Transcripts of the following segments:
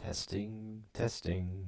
Testing, testing.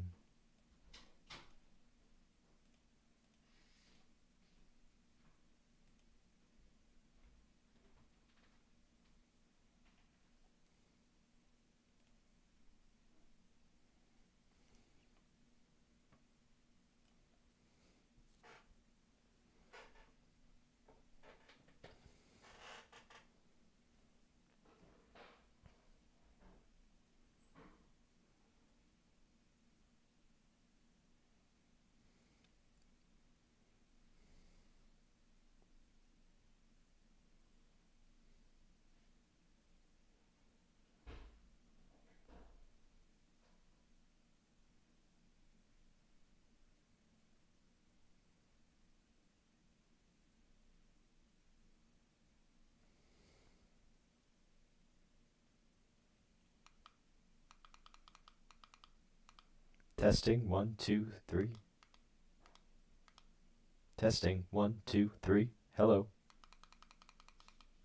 Testing, 1, 2, 3. Testing, 1, 2, 3. Hello.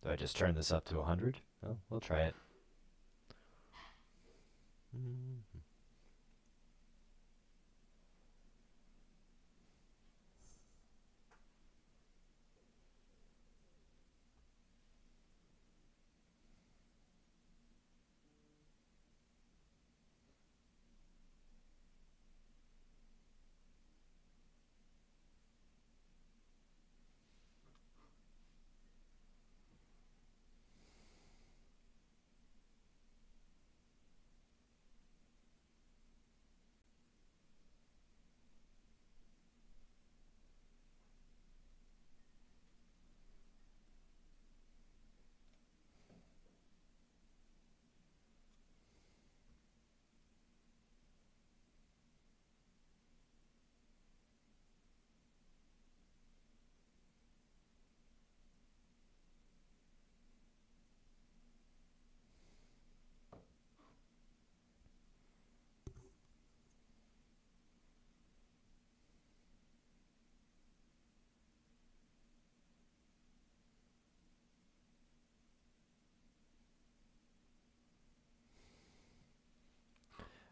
Do I just turn this up to 100? Well, we'll try it.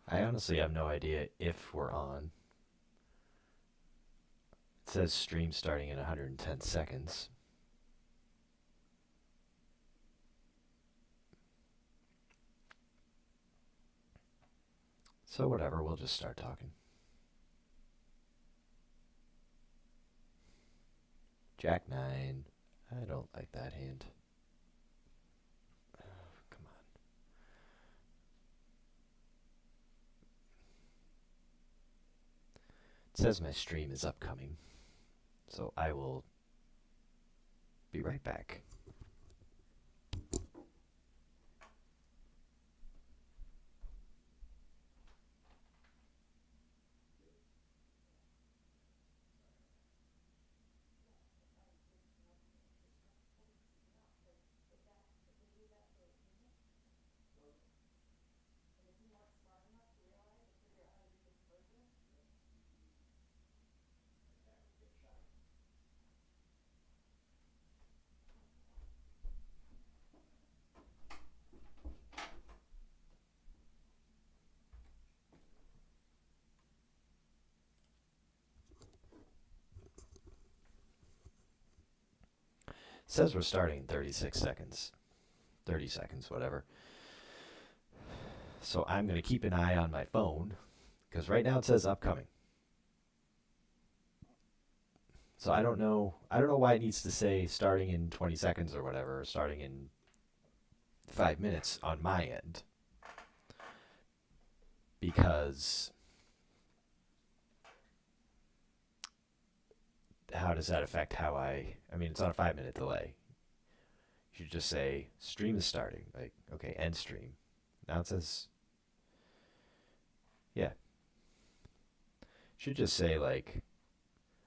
I honestly have no idea if we're on. It says stream starting in 110 seconds. So whatever, we'll just start talking. Jack 9. I don't like that hand. Come on. It says my stream is upcoming. So I will be right back. It says we're starting in 36 seconds. 30 seconds, whatever. So I'm going to keep an eye on my phone because right now it says upcoming. So I don't know why it needs to say starting in 20 seconds or whatever, or starting in 5 minutes on my end. Because how does that affect how I mean, it's on a 5-minute delay. You should just say stream is starting. Like, okay, end stream. Now it says, yeah. Should just say, like,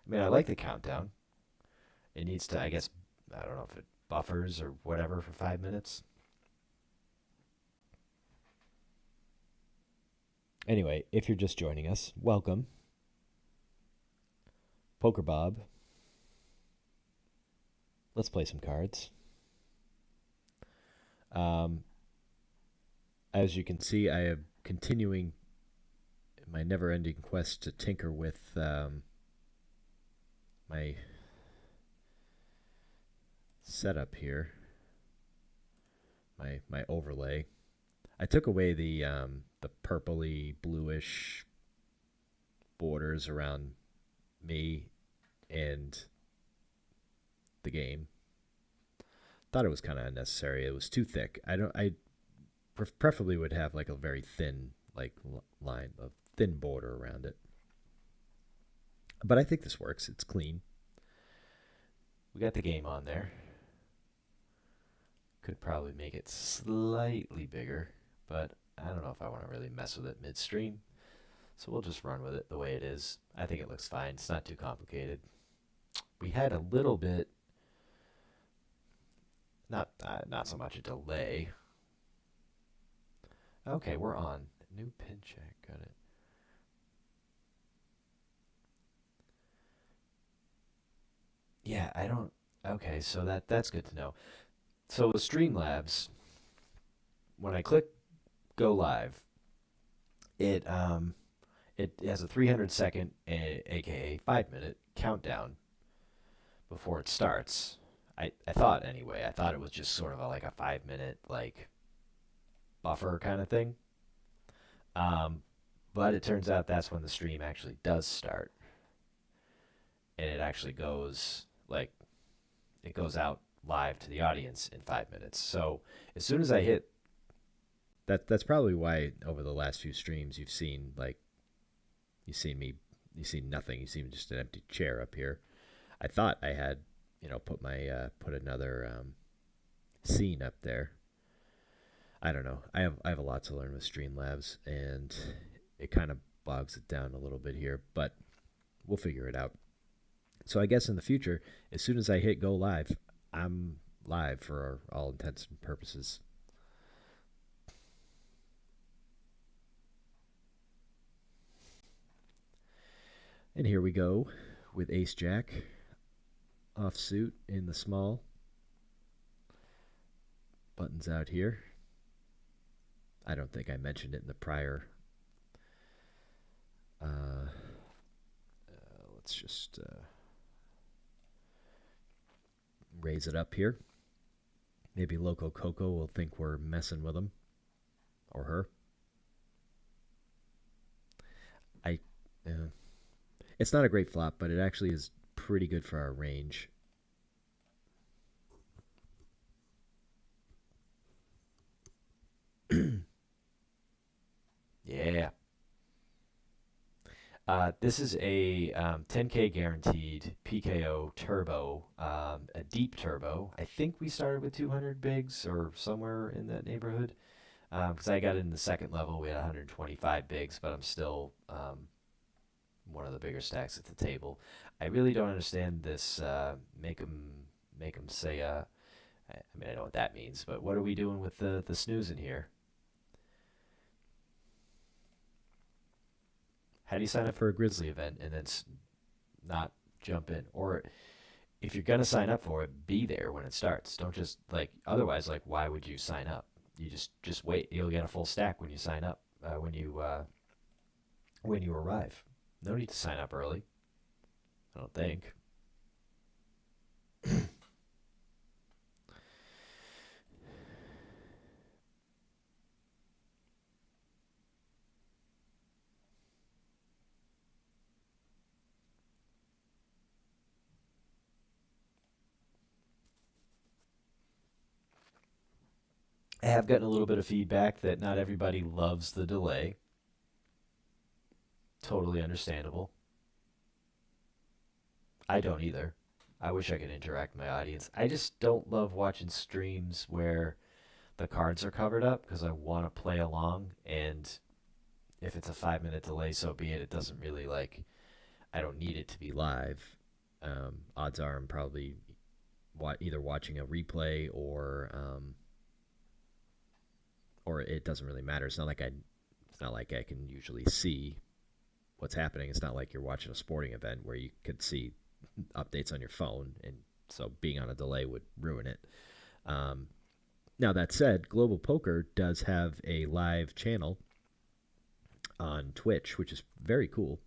I mean, I like the countdown. It needs to, I guess, I don't know if it buffers or whatever for 5 minutes. Anyway, if you're just joining us, welcome. Poker Bob. Let's play some cards. As you can see, I am continuing my never-ending quest to tinker with my setup here, my overlay. I took away the purpley bluish borders around me and the game. Thought it was kind of unnecessary. It was too thick. I preferably would have like a very thin like line, a thin border around it. But I think this works. It's clean. We got the game on there. Could probably make it slightly bigger, but I don't know if I want to really mess with it midstream. So we'll just run with it the way it is. I think it looks fine. It's not too complicated. We had a little bit, not so much a delay. Okay, we're on. New pin check. Got it. Yeah, I don't. Okay, so that's good to know. So with Streamlabs, when I click go live, it has a 300-second, aka 5-minute countdown before it starts. I thought anyway. I thought it was just sort of like a 5-minute like buffer kind of thing. But it turns out that's when the stream actually does start, and it actually goes like it goes out live to the audience in 5 minutes. So as soon as I hit that's probably why over the last few streams you've seen like you've seen nothing. You've seen just an empty chair up here. I thought I had put another scene up there. I don't know. I have a lot to learn with Streamlabs, and it kind of bogs it down a little bit here, but we'll figure it out. So I guess in the future, as soon as I hit go live, I'm live for all intents and purposes. And here we go with Ace Jack offsuit in the small. Buttons out here. I don't think I mentioned it in the prior. Let's just raise it up here. Maybe Loco Coco will think we're messing with him or her. It's not a great flop, but it actually is pretty good for our range. Yeah. This is a 10K guaranteed PKO turbo, a deep turbo. I think we started with 200 bigs or somewhere in that neighborhood. Because I got in the second level, we had 125 bigs, but I'm still one of the bigger stacks at the table. I really don't understand this make them say, I mean, I know what that means, but what are we doing with the snooze in here? How do you sign up for a Grizzly event and then not jump in? Or if you're going to sign up for it, be there when it starts. Don't just, like, otherwise, like, why would you sign up? You just wait. You'll get a full stack when you sign up, when you arrive. No need to sign up early, I don't think. I have gotten a little bit of feedback that not everybody loves the delay. Totally understandable. I don't either. I wish I could interact with my audience. I just don't love watching streams where the cards are covered up because I want to play along, and if it's a 5-minute delay, so be it. It doesn't really like. I don't need it to be live. Odds are I'm probably either watching a replay or it doesn't really matter. It's not like I can usually see what's happening. It's not like you're watching a sporting event where you could see updates on your phone, and so being on a delay would ruin it. Now that said, Global Poker does have a live channel on Twitch, which is very cool.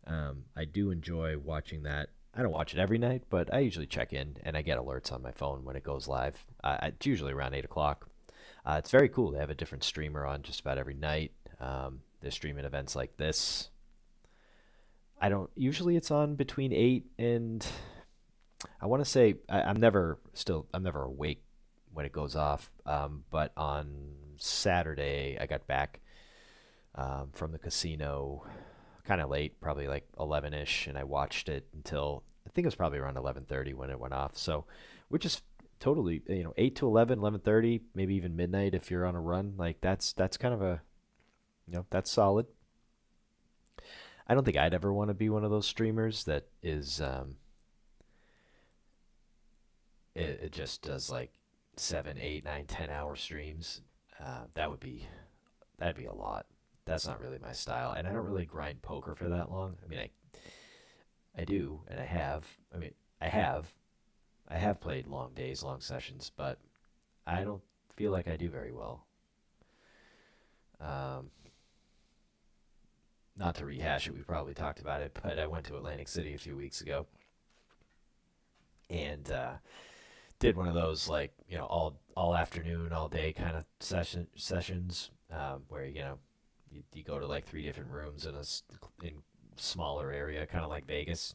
I do enjoy watching that. I don't watch it every night, but I usually check in and I get alerts on my phone when it goes live. It's usually around 8 o'clock. It's very cool. They have a different streamer on just about every night. They're streaming events like this. I don't. Usually, it's on between 8 and I want to say I'm never awake when it goes off. But on Saturday, I got back from the casino kind of late, probably like 11ish, and I watched it until I think it was probably around 11:30 when it went off. So, which is totally 8 to 11, 11:30, maybe even midnight if you're on a run. Like that's kind of a that's solid. I don't think I'd ever want to be one of those streamers that is it just does like 7, 8, 9, 10 hour streams. That'd be a lot. That's not really my style, and I don't really grind poker for that long. I mean, I do, and I have. I mean, I have played long days, long sessions, but I don't feel like I do very well. Um, Not to rehash it, we probably talked about it, but I went to Atlantic City a few weeks ago and did one of those like all afternoon, all day kind of sessions where you go to like three different rooms in smaller area, kind of like Vegas.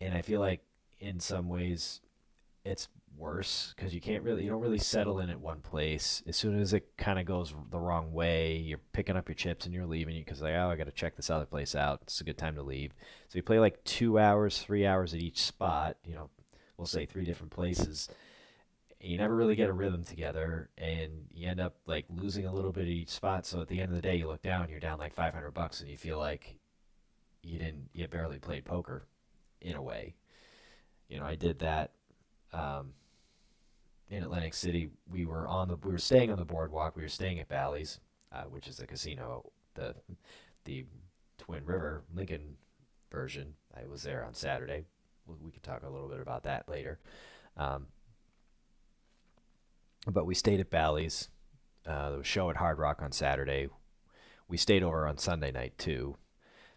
And I feel like in some ways it's worse because you don't really settle in at one place. As soon as it kind of goes the wrong way, you're picking up your chips and you're leaving because like, oh, I got to check this other place out. It's a good time to leave. So you play like 2 hours, 3 hours at each spot. We'll say three different places. And you never really get a rhythm together, and you end up like losing a little bit at each spot. So at the end of the day, you look down, you're down like $500, and you feel like you barely played poker, in a way. I did that. Um, in Atlantic City, we were staying on the boardwalk. We were staying at Bally's, which is the casino, the Twin River Lincoln version. I was there on Saturday. We could talk a little bit about that later. Um, but we stayed at Bally's. There was a show at Hard Rock on Saturday. We stayed over on Sunday night too,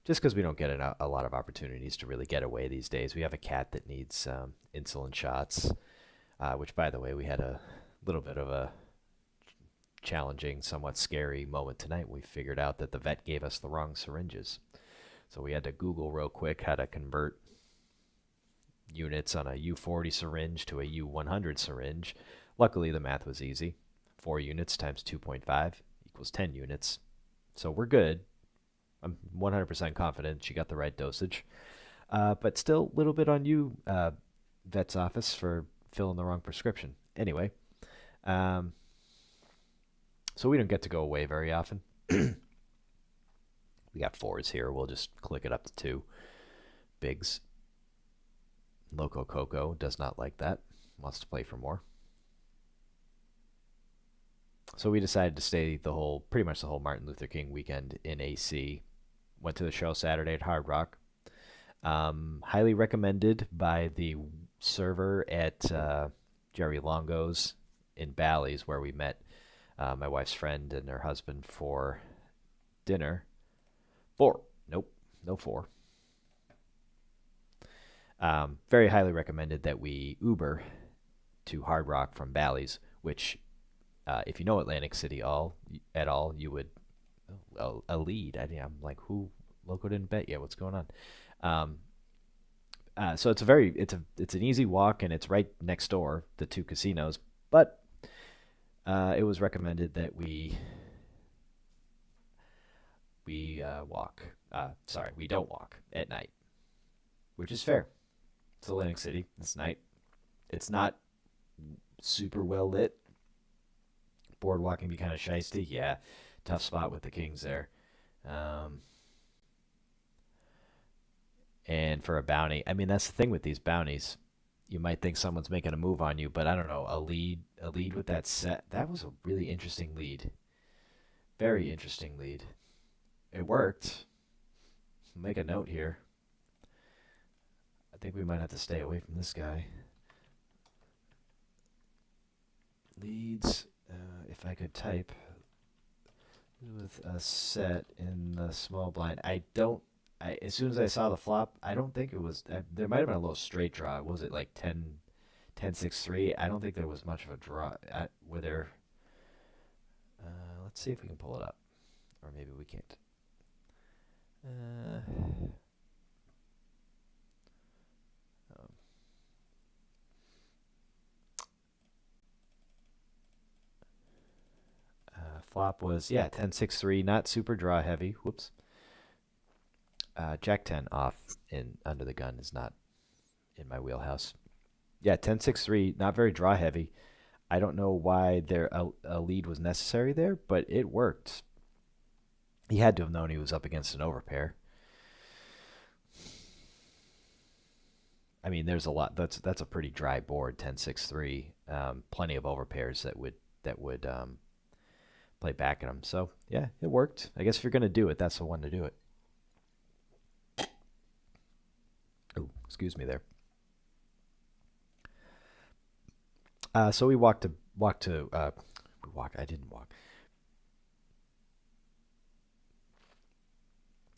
just because we don't get a lot of opportunities to really get away these days. We have a cat that needs insulin shots, which, by the way, we had a little bit of a challenging, somewhat scary moment tonight. We figured out that the vet gave us the wrong syringes. So we had to Google real quick how to convert units on a U40 syringe to a U100 syringe. Luckily, the math was easy. 4 units times 2.5 equals 10 units. So we're good. I'm 100% confident she got the right dosage. But still, a little bit on you, vet's office, for filling the wrong prescription. Anyway, so we don't get to go away very often. We got 4s here. We'll just click it up to 2. Biggs. Loco Coco does not like that. Wants to play for more. So we decided to stay pretty much the whole Martin Luther King weekend in AC. Went to the show Saturday at Hard Rock. Highly recommended by the server at Jerry Longo's in Bally's, where we met my wife's friend and her husband for dinner. 4. Nope, no 4. Very highly recommended that we Uber to Hard Rock from Bally's, which, if you know Atlantic City at all, you would a lead. I'm like, who? Loco didn't bet yet. What's going on? So it's an easy walk, and it's right next door, the 2 casinos. But it was recommended that we walk. We don't walk at night, which is fair. It's Atlantic City. It's night. It's not super well lit. Boardwalk can be kind of shisty. Yeah, tough spot with the Kings there. And for a bounty, I mean, that's the thing with these bounties. You might think someone's making a move on you, but I don't know. A lead with that set. That was a really interesting lead. Very interesting lead. It worked. Make a note here. I think we might have to stay away from this guy. Leads. If I could type with a set in the small blind. I don't. As soon as I saw the flop, I don't think it was. There might have been a little straight draw. Was it like 10-6-3? I don't think there was much of a draw. Were there? Let's see if we can pull it up, or maybe we can't. Flop was, yeah, 10-6-3, not super draw heavy. Whoops. Jack 10 off in under the gun is not in my wheelhouse. Yeah, 10-6-3, not very draw heavy. I don't know why a lead was necessary there, but it worked. He had to have known he was up against an overpair. I mean, there's a lot. That's a pretty dry board, 10-6-3. Plenty of overpairs that would play back at him. So yeah, it worked. I guess if you're gonna do it, that's the one to do it. Oh, excuse me there. So we walked to I didn't walk.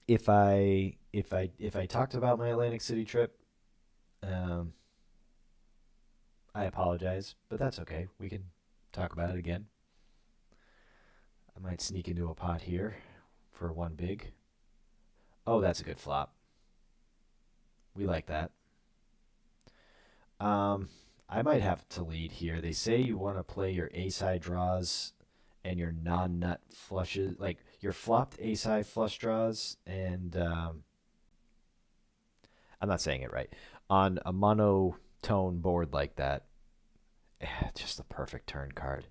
If I talked about my Atlantic City trip, um, I apologize, but that's okay. We can talk about it again. I might sneak into a pot here for one big. Oh, that's a good flop. We like that. Um, I might have to lead here. They say you want to play your ace-high draws and your non-nut flushes, like your flopped ace-high flush draws, and I'm not saying it right. On a monotone board like that, just the perfect turn card.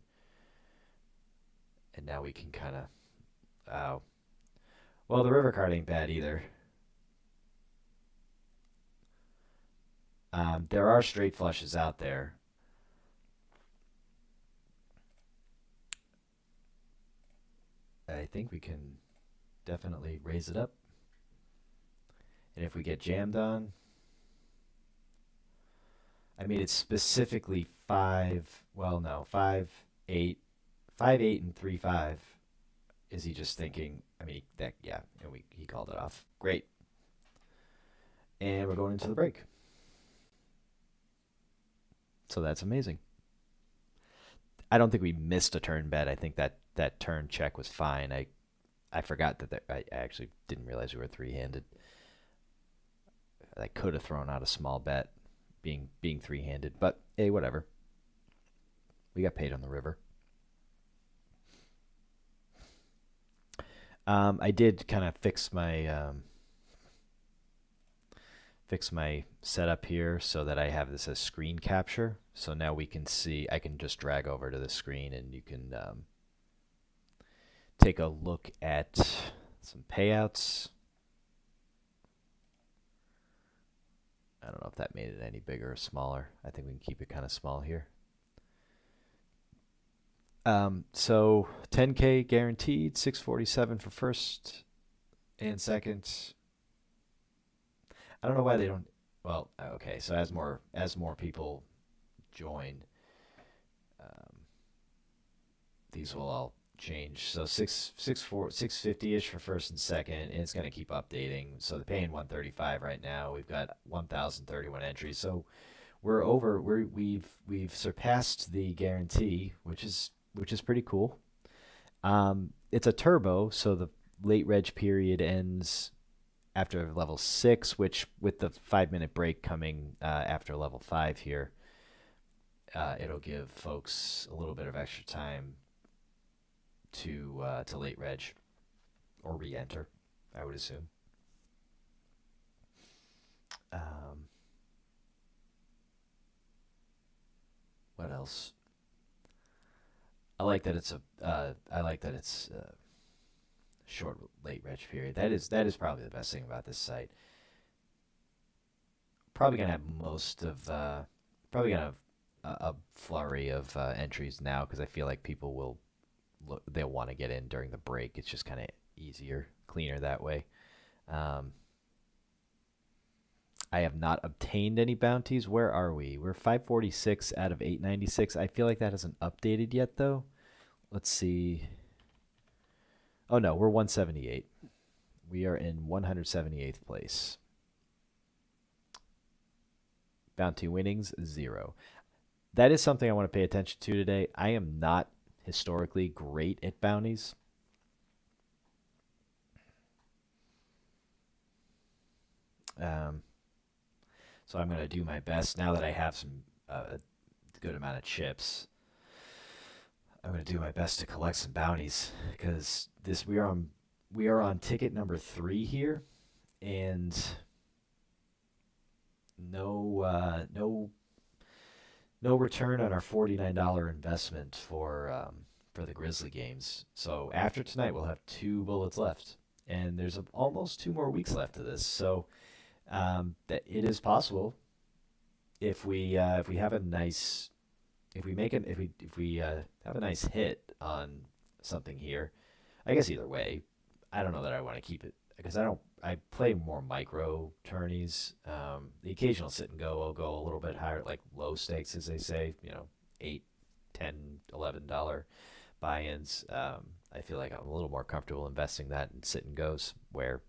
And now we can kind of, oh, well, the river card ain't bad either. There are straight flushes out there. I think we can definitely raise it up. And if we get jammed on, I mean, it's specifically five, well, no, 5-8, 5-8, and 3-5. Is he just thinking? I mean, that, yeah, and he called it off. Great. And we're going into the break. So that's amazing. I don't think we missed a turn bet. I think that turn check was fine. I forgot that I actually didn't realize we were three-handed. I could have thrown out a small bet being three-handed, but hey, whatever. We got paid on the river. I did kind of fix my setup here so that I have this as screen capture. So now we can see, I can just drag over to the screen and you can take a look at some payouts. I don't know if that made it any bigger or smaller. I think we can keep it kind of small here. So 10K guaranteed, 647 for first and second. I don't know why they don't. Well, okay. So as more people join, these will all change. So 650-ish for first and second, and it's going to keep updating. So they're paying 135 right now. We've got 1,031 entries. So we're over. We've surpassed the guarantee, which is pretty cool. It's a turbo, so the late reg period ends after level 6, which with the 5-minute break coming after level 5 here, it'll give folks a little bit of extra time to late reg or re-enter, I would assume. What else? I like that it's short late reg period. That is probably the best thing about this site. Probably gonna have probably gonna have a flurry of entries now because I feel like people they'll want to get in during the break. It's just kind of easier, cleaner that way. I have not obtained any bounties. Where are we? We're 546 out of 896. I feel like that hasn't updated yet though. Let's see. Oh no, we're 178. We are in 178th place. Bounty winnings 0. That is something I want to pay attention to today. I am not historically great at bounties. So I'm going to do my best now that I have some a good amount of chips. I'm going to do my best to collect some bounties because this we are on ticket number 3 here, and no return on our $49 investment for the Grizzly games. So after tonight, we'll have 2 bullets left, and there's almost 2 more weeks left of this. So that it is possible if we have a nice if we have a nice hit on something here. I guess either way, I don't know that I want to keep it because I play more micro tourneys. The occasional sit and go will go a little bit higher, like low stakes, as they say. $8, $10, $11 buy-ins. I feel like I'm a little more comfortable investing that in sit and goes, where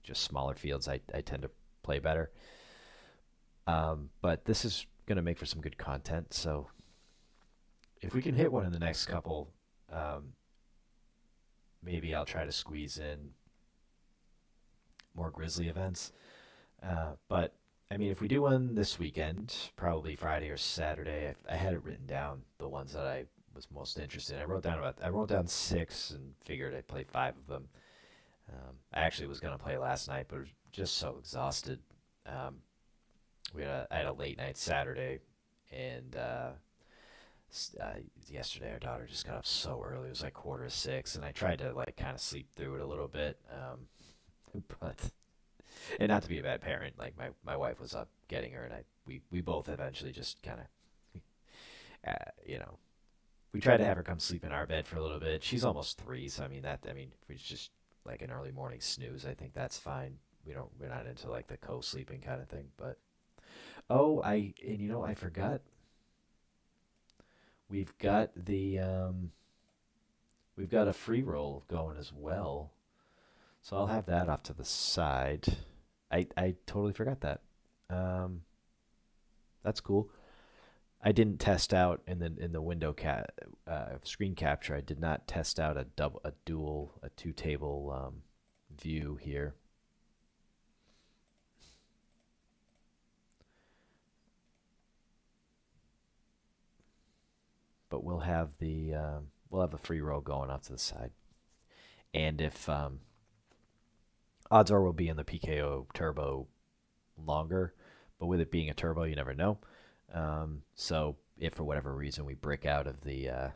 just smaller fields I tend to play better. But this is going to make for some good content. So if we can hit one in the next couple, maybe I'll try to squeeze in more Grizzly events. But I mean, if we do one this weekend, probably Friday or Saturday, I had it written down, the ones that I was most interested in. I wrote down 6 and figured I'd play 5 of them. I actually was gonna play last night, but was just so exhausted. Um, I had a late night Saturday, and yesterday our daughter just got up so early. It was like 5:45, and I tried to like kind of sleep through it a little bit. But and not to be a bad parent, like my wife was up getting her, and we both eventually just kind of, you know, we tried to have her come sleep in our bed for a little bit. She's almost 3, so I mean, if it's just like an early morning snooze, I think that's fine. We're not into like the co-sleeping kind of thing. But I forgot. We've got we've got a free roll going as well. So I'll have that off to the side. I totally forgot that. Um, that's cool. I didn't test out in the screen capture. I did not test out a 2 table view here. But we'll have the free roll going off to the side. And if odds are we'll be in the PKO turbo longer, but with it being a turbo, you never know. So if for whatever reason we break out of the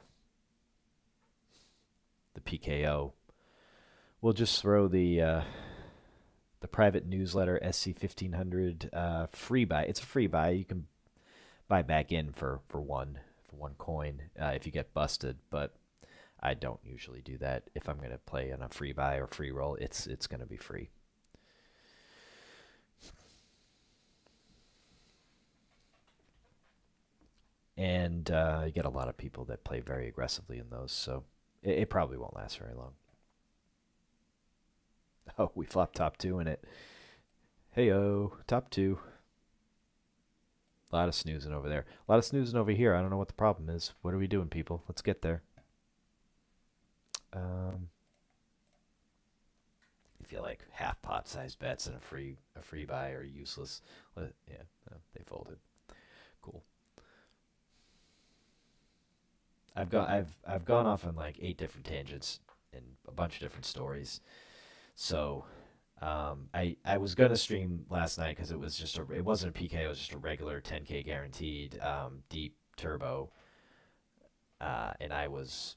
PKO, we'll just throw the private newsletter SC 1500 free buy. It's a free buy. You can buy back in for one coin if you get busted, but I don't usually do that. If I'm going to play on a free buy or free roll, it's going to be free. And you get a lot of people that play very aggressively in those, so it probably won't last very long. Oh, we flopped top 2 in it. Hey-oh, top 2. A lot of snoozing over there. A lot of snoozing over here. I don't know what the problem is. What are we doing, people? Let's get there. I feel like half pot size bets and a free buy are useless. Yeah, no, they folded. Cool. I've gone off on like 8 different tangents and a bunch of different stories. So I was gonna stream last night because it wasn't a PK, it was just a regular 10K guaranteed deep turbo, and I was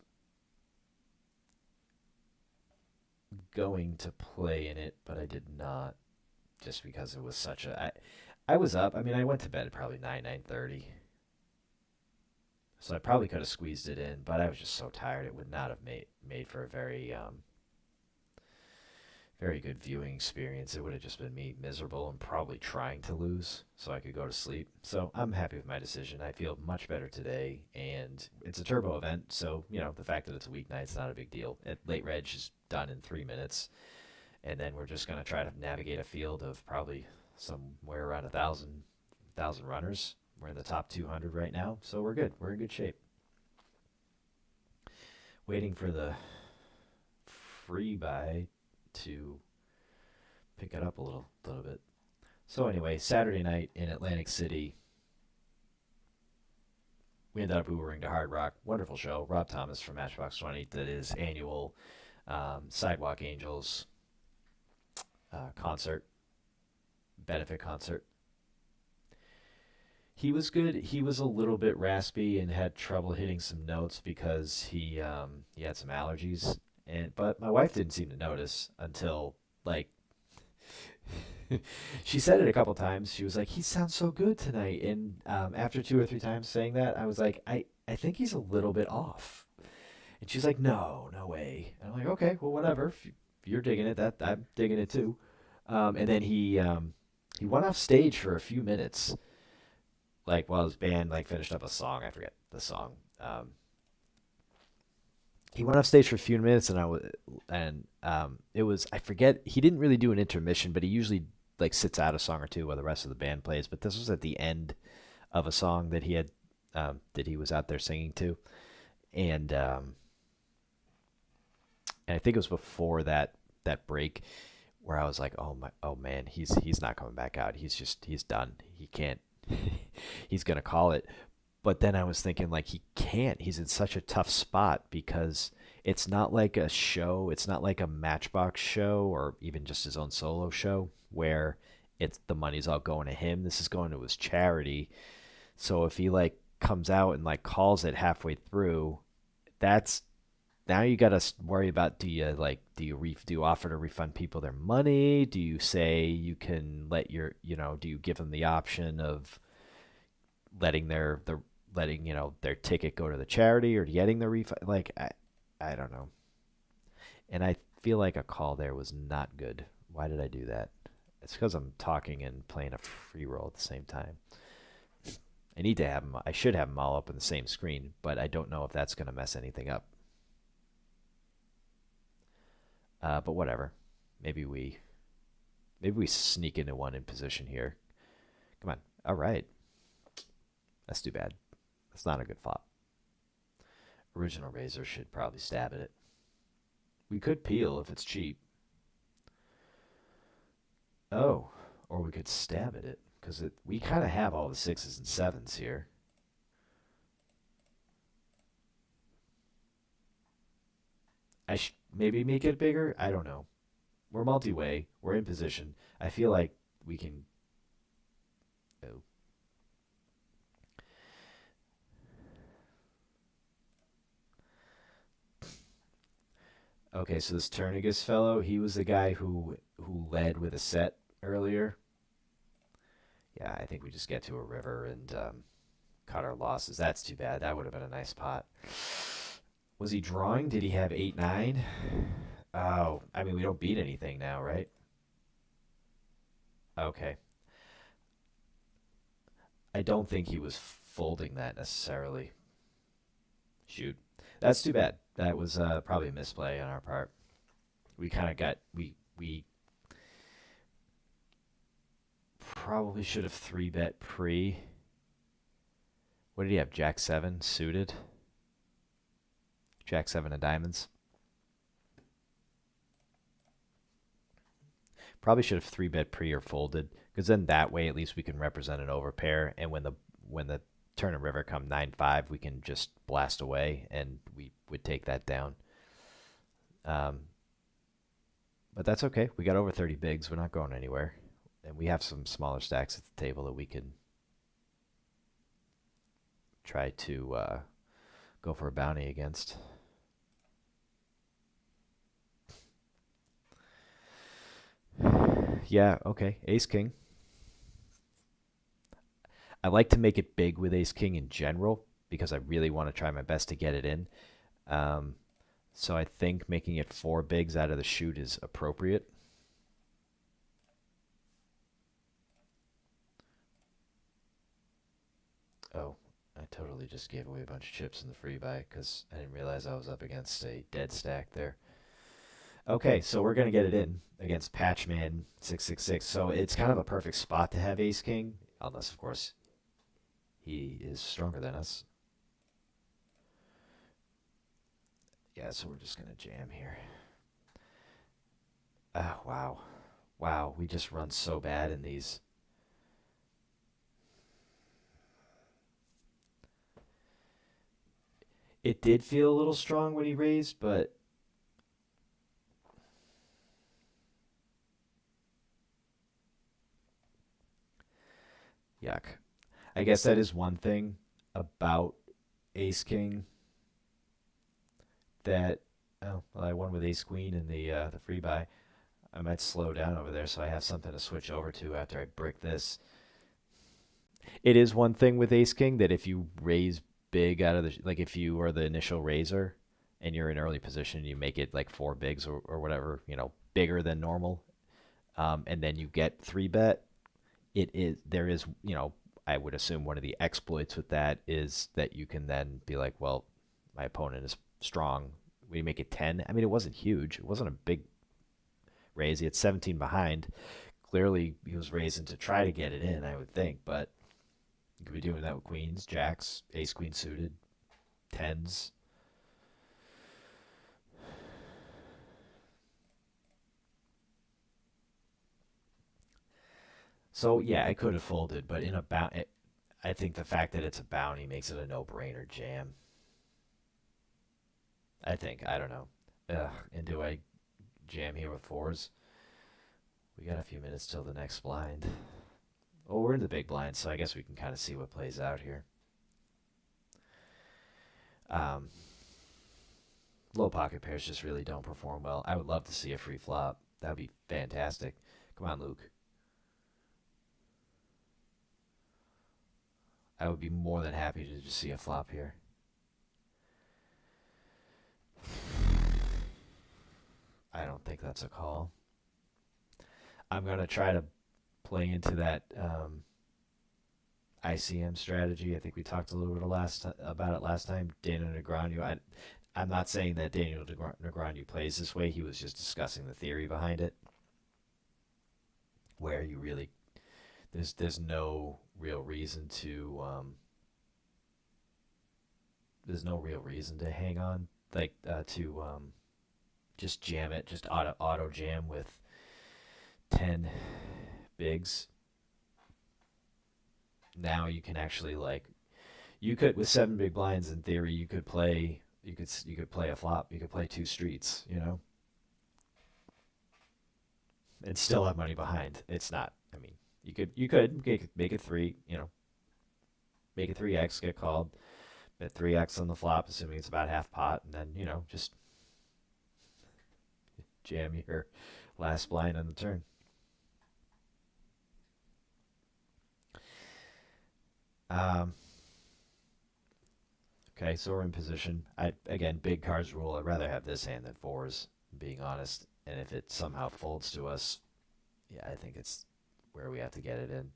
going to play in it, but I did not, just because it was such a I was up. I mean, I went to bed at probably 9:30, so I probably could have squeezed it in, but I was just so tired it would not have made for a very good viewing experience. It would have just been me miserable and probably trying to lose so I could go to sleep. So I'm happy with my decision. I feel much better today, and it's a turbo event, so the fact that it's a weeknight's not a big deal. Late reg is done in 3 minutes, and then we're just gonna try to navigate a field of probably somewhere around 1,000 runners. We're in the top 200 right now, so we're good. We're in good shape. Waiting for the free buy to pick it up a little bit. So anyway, Saturday night in Atlantic City, we ended up Ubering to Hard Rock. Wonderful show. Rob Thomas from Matchbox 20 did his annual Sidewalk Angels concert, benefit concert. He was good. He was a little bit raspy and had trouble hitting some notes because he had some allergies. But my wife didn't seem to notice until like she said it a couple times. She was like, "He sounds so good tonight." And after 2 or 3 times saying that, I was like, I think he's a little bit off. And she's like, "No, no way." And I'm like, "Okay, well, whatever. If you're digging it, that I'm digging it too." And then he went off stage for a few minutes, like while his band like finished up a song. I forget the song. He went off stage for a few minutes, and it was, I forget, he didn't really do an intermission, but he usually like sits out a song or two while the rest of the band plays. But this was at the end of a song that he was out there singing to, and I think it was before that break where I was like, oh man, he's not coming back out. He's done. He can't. He's gonna call it. But then I was thinking, like, he can't. He's in such a tough spot because it's not like a show. It's not like a Matchbox show or even just his own solo show where the money's all going to him. This is going to his charity. So if he like comes out and like calls it halfway through, now you got to worry about, do you offer to refund people their money? Do you say you can do you give them the option of letting their ticket go to the charity or getting the refund? Like, I don't know. And I feel like a call there was not good. Why did I do that? It's because I'm talking and playing a free roll at the same time. I should have them all up on the same screen, but I don't know if that's going to mess anything up. But whatever. Maybe we sneak into one in position here. Come on. All right. That's too bad. That's not a good flop. Original Razor should probably stab at it. We could peel if it's cheap. Oh, or we could stab at it because we kind of have all the 6s and 7s here. Maybe make it bigger. I don't know. We're multi-way. We're in position. I feel like we can. Oh. Okay, so this Turnigus fellow, he was the guy who led with a set earlier. Yeah, I think we just get to a river and cut our losses. That's too bad. That would have been a nice pot. Was he drawing? Did he have 8-9? Oh, I mean, we don't beat anything now, right? Okay. I don't think he was folding that necessarily. Shoot. That's too bad. That was probably a misplay on our part. We kind of we probably should have 3-bet pre. What did he have? Jack 7 suited. Jack 7 of diamonds. Probably should have 3-bet pre or folded, because then that way at least we can represent an overpair, and when the turn and river come 9-5, we can just blast away and we would take that down. But that's okay. We got over 30 bigs. We're not going anywhere, and we have some smaller stacks at the table that we can try to go for a bounty against. Yeah, okay. Ace King. I like to make it big with Ace King in general because I really want to try my best to get it in. So I think making it 4 bigs out of the chute is appropriate. totally just gave away a bunch of chips in the free buy because I didn't realize I was up against a dead stack there. Okay, so we're gonna get it in against Patchman 666. So it's kind of a perfect spot to have Ace King, unless of course he is stronger than us. Yeah, so we're just gonna jam here. Ah, wow, wow, we just run so bad in these. It did feel a little strong when he raised, but yuck. I guess that is one thing about Ace King that. Oh, well, I won with Ace Queen in the free buy. I might slow down over there so I have something to switch over to after I brick this. It is one thing with Ace King that if you raise big out of the like if you are the initial raiser and you're in early position, you make it like four bigs or whatever, bigger than normal, and then you get three bet. There is I would assume one of the exploits with that is that you can then be like, well, my opponent is strong. We make it 10. I mean, it wasn't huge. It wasn't a big raise. He had 17 behind. Clearly, he was raising to try to get it in, I would think, but you could be doing that with queens, jacks, ace queen suited, tens. So yeah, I could have folded, but in a bounty, I think the fact that it's a bounty makes it a no-brainer jam. I think I don't know. Ugh, and do I jam here with fours? We got a few minutes till the next blind. Oh, we're in the big blind, so I guess we can kind of see what plays out here. Um, Low pocket pairs just really don't perform well. I would love to see a free flop. That would be fantastic. Come on, Luke. I would be more than happy to just see a flop here. I don't think that's a call. I'm going to try to play into that ICM strategy. I think we talked a little bit about it last time. Daniel Negreanu. I'm not saying that Daniel Negreanu plays this way. He was just discussing the theory behind it, where you really there's no real reason to hang on to just jam it, just auto jam with 10 bigs. Now you can actually you could with 7 big blinds in theory you could play a flop, you could play 2 streets, and still have money behind. It's not. I mean, you could make it 3, make it 3x, get called, bet 3x on the flop, assuming it's about half pot, and then just jam your last blind on the turn. Okay, so we're in position. Again, big cards rule. I'd rather have this hand than fours, being honest. And if it somehow folds to us, yeah, I think it's where we have to get it in.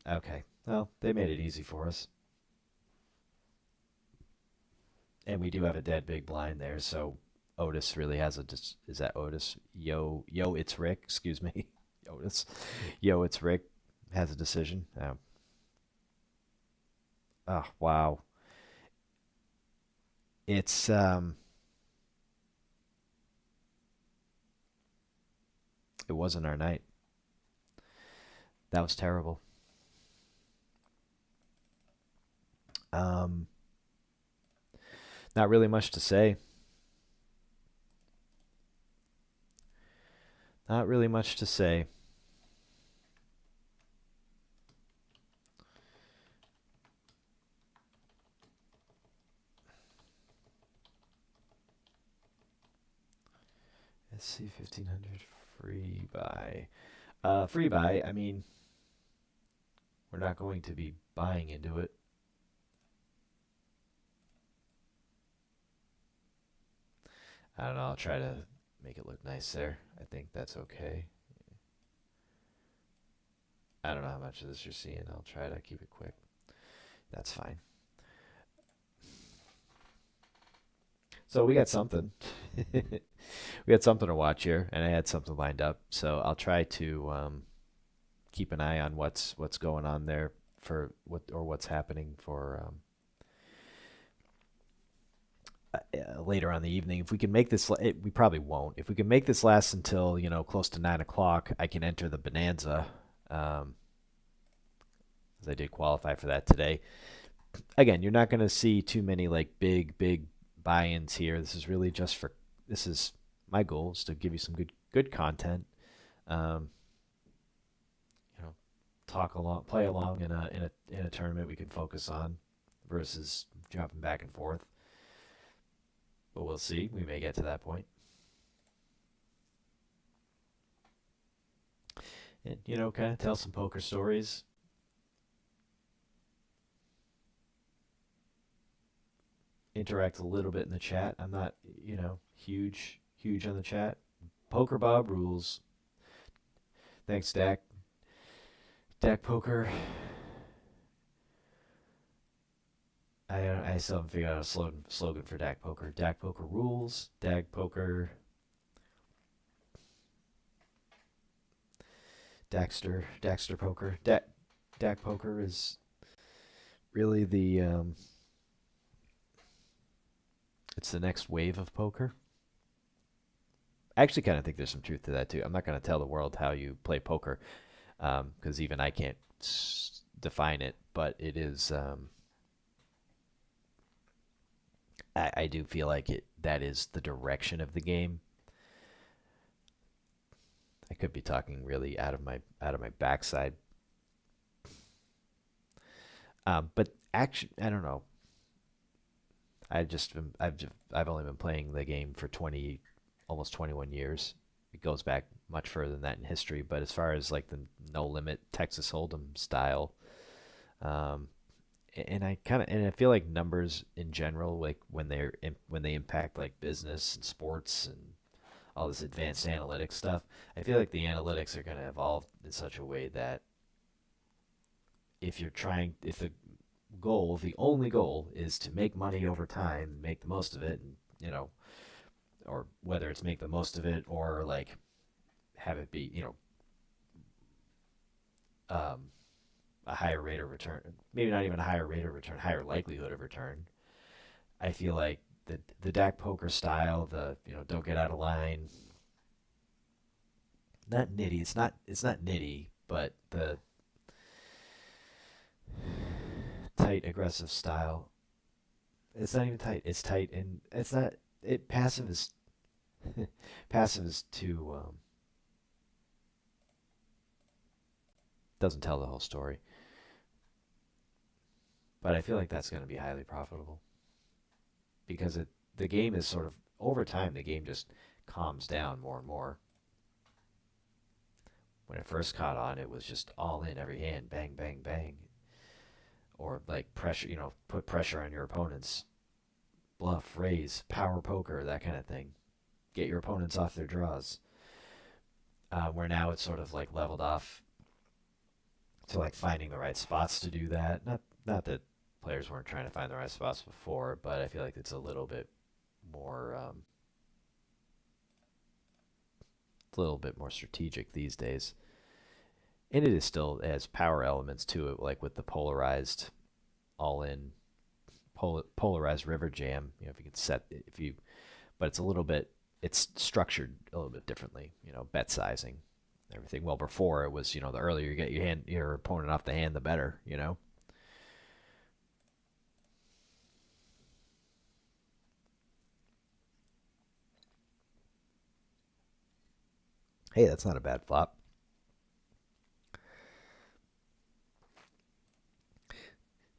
Okay, well, they made it easy for us. And we do have a dead big blind there, so Otis really has is that Otis? Yo, it's Rick. Excuse me, Otis. Yo, it's Rick. Has a decision. Oh wow. It's it wasn't our night. That was terrible. Um, Not really much to say. Not really much to say. Let's see, 1500 free buy. Free buy. I mean, we're not going to be buying into it. I don't know. I'll try to make it look nice there. I think that's okay. I don't know how much of this you're seeing. I'll try to keep it quick. That's fine. So we got something. We got something to watch here, and I had something lined up. So I'll try to keep an eye on what's going on there for what's happening for later on the evening. If we can make this, we probably won't. If we can make this last until close to 9 o'clock, I can enter the Bonanza, as I did qualify for that today. Again, you're not going to see too many like big buy-ins here. This is really just for this is my goal is to give you some good content. Um, you know, talk along, play along in a tournament we can focus on versus jumping back and forth. But we'll see. We may get to that point. And kind of tell some poker stories. Interact a little bit in the chat. I'm not, huge on the chat. Poker Bob rules. Thanks, Dak. Dak Poker. I still haven't figured out a slogan for Dak Poker. Dak Poker rules. Dak Poker. Daxter Poker. Dak Poker is really it's the next wave of poker. I actually kind of think there's some truth to that too. I'm not going to tell the world how you play poker because even I can't define it, but it is. I do feel like that is the direction of the game. I could be talking really out of my backside, but actually, I don't know. I've only been playing the game for almost 21 years. It goes back much further than that in history. But as far as like the no limit Texas Hold'em style, um, and I feel like numbers in general, like when they impact like business and sports and all this advanced analytics stuff, I feel like the analytics are going to evolve in such a way that if the only goal is to make money over time, make the most of it, and or whether it's make the most of it or like have it be, a higher rate of return, maybe not even a higher rate of return, higher likelihood of return. I feel like the Dak Poker style, the don't get out of line, not nitty. It's not nitty, but the tight aggressive style. It's not even tight. It's tight and it's not. It passive is passive is too doesn't tell the whole story. But I feel like that's going to be highly profitable because the game is sort of over time. The game just calms down more and more. When it first caught on, it was just all in every hand, bang, bang, bang, or like pressure. Put pressure on your opponents, bluff, raise, power poker, that kind of thing. Get your opponents off their draws. Where now it's sort of like leveled off to like finding the right spots to do that. Not that players weren't trying to find the right spots before, but I feel like it's a little bit more strategic these days. And it is still has power elements to it, like with the polarized all in polarized river jam. If you could but it's structured a little bit differently. Bet sizing, everything. Well, before it was, the earlier you get your opponent off the hand, the better. Hey, that's not a bad flop.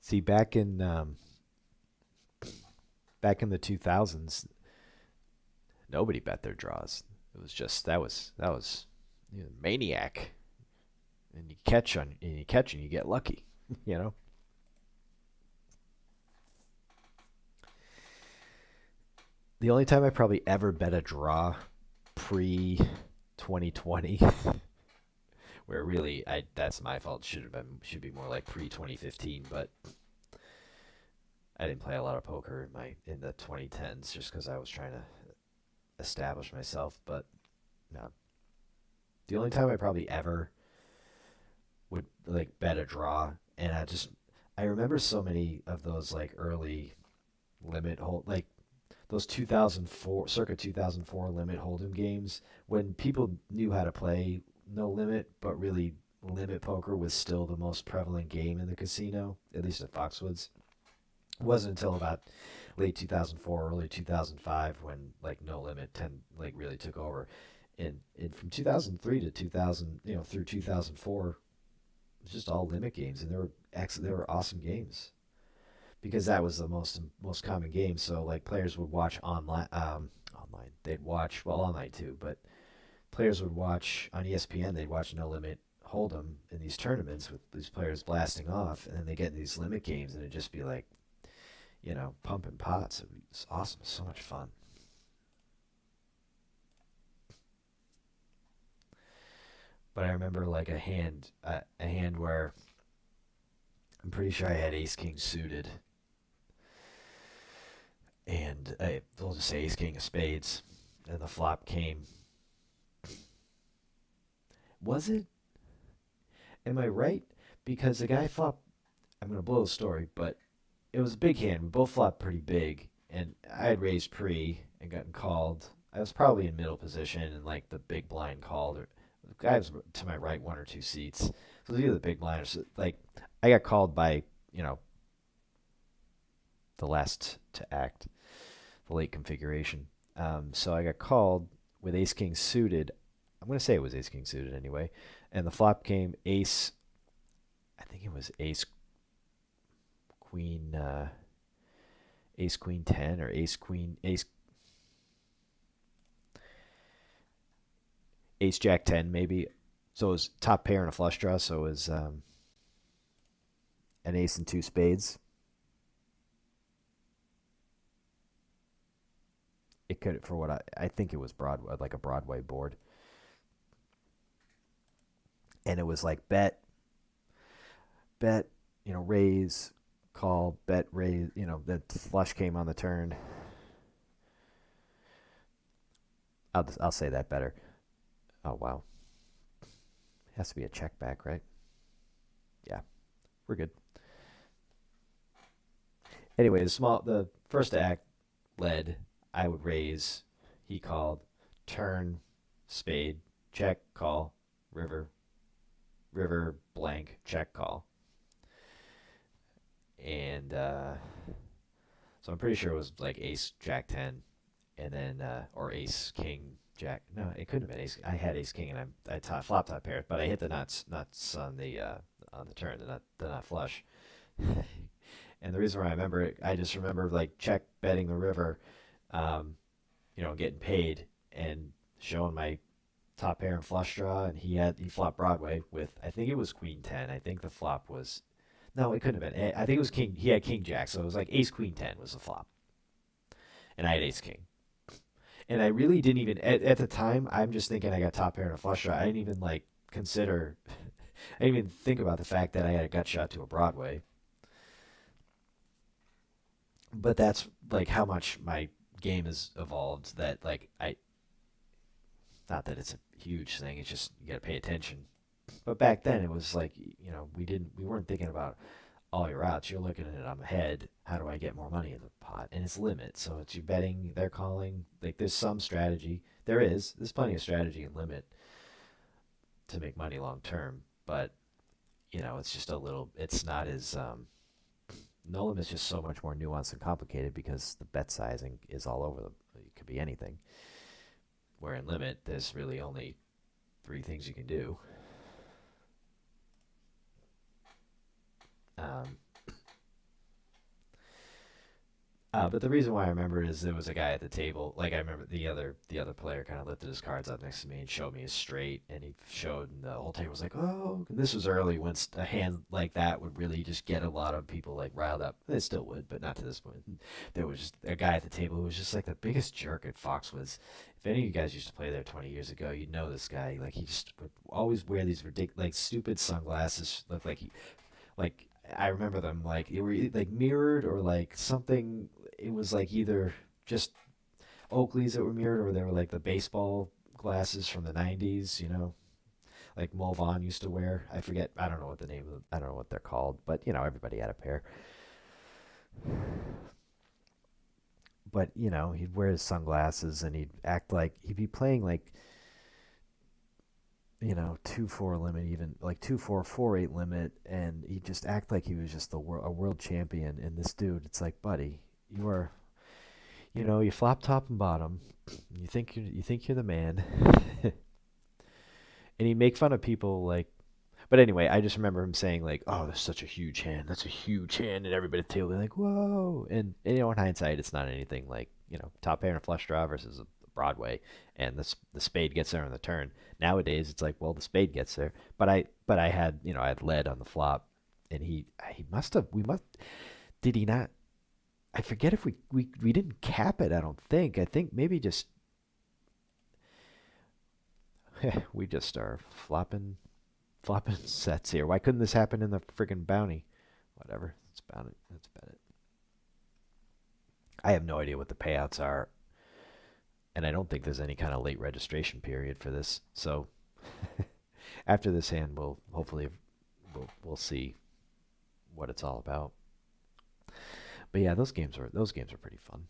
See, back in the 2000s, nobody bet their draws. It was just that was maniac, and you catch and you get lucky, you know. The only time I probably ever bet a draw pre 2020 where really I that's my fault. Should be more like pre 2015, but I didn't play a lot of poker in the 2010s just because I was trying to establish myself. But no, the only time I probably ever would like bet a draw, and I remember so many of those like early limit hold like those 2004 circa 2004 limit hold'em games when people knew how to play no limit, but really limit poker was still the most prevalent game in the casino, at least at Foxwoods. It wasn't until about late 2004, early 2005 when like no limit like really took over. And from 2003 to 2000, through 2004, it was just all limit games, and they were awesome games because that was the most common game. So like players would watch online. They'd watch well online too, but players would watch on ESPN. They'd watch No Limit Hold'em in these tournaments with these players blasting off, and then they get in these limit games, and it'd just be like, pumping pots. It's awesome. So much fun. But I remember like a hand where I'm pretty sure I had Ace King suited, and we'll just say Ace King of Spades, and the flop came. Was it? Am I right? Because the guy flopped. I'm gonna blow the story, but it was a big hand. We both flopped pretty big, and I had raised pre and gotten called. I was probably in middle position, and like the big blind called, or the guy was to my right 1 or 2 seats. So it was either the big blind or like I got called by the last to act, the late configuration. So I got called with Ace King suited. I'm gonna say it was Ace King suited anyway, and the flop came Ace. I think it was Ace Queen. Ace Queen 10 or Ace Jack 10 maybe. So it was top pair and a flush draw. So it was an ace and two spades. It could for what I think it was Broadway, like a Broadway board, and it was like bet, raise, call, bet, raise. That flush came on the turn. I'll say that better. Oh wow, it has to be a check back, right? Yeah, we're good. Anyway, the first act led. I would raise. He called. Turn, spade, check, call, river, river, blank, check, call. And so I'm pretty sure it was like ace, jack 10, and then, or ace, king, jack. No, it couldn't have been ace. I had ace, king, and flop top pair, but I hit the nuts on the turn, the nut flush. And the reason why I remember it, I just remember like check betting the river, um, getting paid and showing my top pair and flush draw, and he flopped Broadway with I think it was Queen 10. I think the flop was no, it couldn't have been. I think it was King. He had King Jack, so it was like Ace Queen 10 was the flop, and I had Ace King. And I really didn't even at the time. I'm just thinking I got top pair and a flush draw. I didn't even like consider. I didn't even think about the fact that I had a gut shot to a Broadway. But that's like how much my game has evolved. That like I not that it's a huge thing. It's just you got to pay attention. But back then it was like we weren't thinking about all your outs. You're looking at it. I'm ahead. How do I get more money in the pot? And it's limit. So it's you betting. They're calling. Like there's some strategy. There's plenty of strategy in limit to make money long term. But it's just a little. It's not as no limit is just so much more nuanced and complicated because the bet sizing is all over the. It could be anything. Where in limit, there's really only three things you can do. Um, But the reason why I remember it is there was a guy at the table. Like I remember the other player kind of lifted his cards up next to me and showed me his straight, and he showed, and the whole table was like, "Oh!" And this was early when a hand like that would really just get a lot of people like riled up. It still would, but not to this point. There was just a guy at the table who was just like the biggest jerk at Foxwoods. If any of you guys used to play there 20 years ago, you'd know this guy. Like he just would always wear these ridiculous, like stupid sunglasses. Look like he like I remember them like they were like mirrored or like something. It was like either just Oakleys that were mirrored or they were like the baseball glasses from the 90s, like Mulvon used to wear. I forget. I don't know what the name of. I don't know what they're called, but everybody had a pair. But he'd wear his sunglasses and he'd act like he'd be playing like 2-4 limit, even like 2-4 4-8 limit, and he just act like he was just a world champion. And this dude, it's like, buddy, you are, you flop top and bottom. You think you're the man, and he make fun of people like. But anyway, I just remember him saying like, "Oh, that's such a huge hand. That's a huge hand," and everybody at the table they're like, "Whoa!" And in hindsight, it's not anything like top pair and a flush draw versus a Broadway, and the spade gets there on the turn. Nowadays, it's like, well, the spade gets there, but I had I had lead on the flop, and he must have we must did he not? I forget if we didn't cap it. I don't think. I think maybe just we just are flopping sets here. Why couldn't this happen in the friggin' bounty? Whatever. That's about it. That's about it. I have no idea what the payouts are, and I don't think there's any kind of late registration period for this. So after this hand, we'll hopefully we'll see what it's all about. But yeah, those games were pretty fun.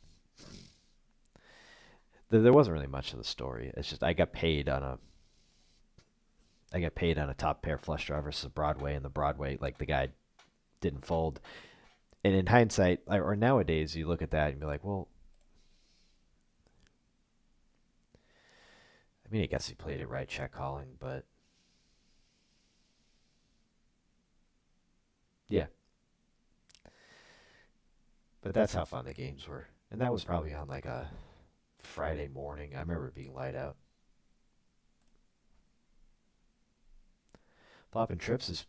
There wasn't really much of the story. It's just I got paid on a top pair flush draw versus a Broadway, and the Broadway, like the guy didn't fold. And in hindsight, or nowadays, you look at that and be like, well, I mean, I guess he played it right, check calling, but yeah. But that's how fun the games were. And that was probably on like a Friday morning. I remember it being light out. Flopping trips is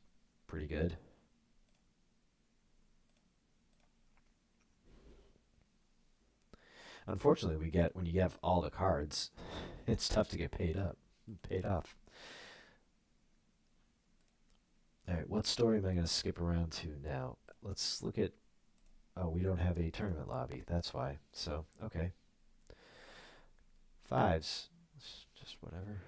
pretty good. Unfortunately, we get when you have all the cards, it's tough to get paid off. All right, what story am I going to skip around to now? Let's look at. Oh, we don't have a tournament lobby. That's why. So, okay. Fives. Just whatever.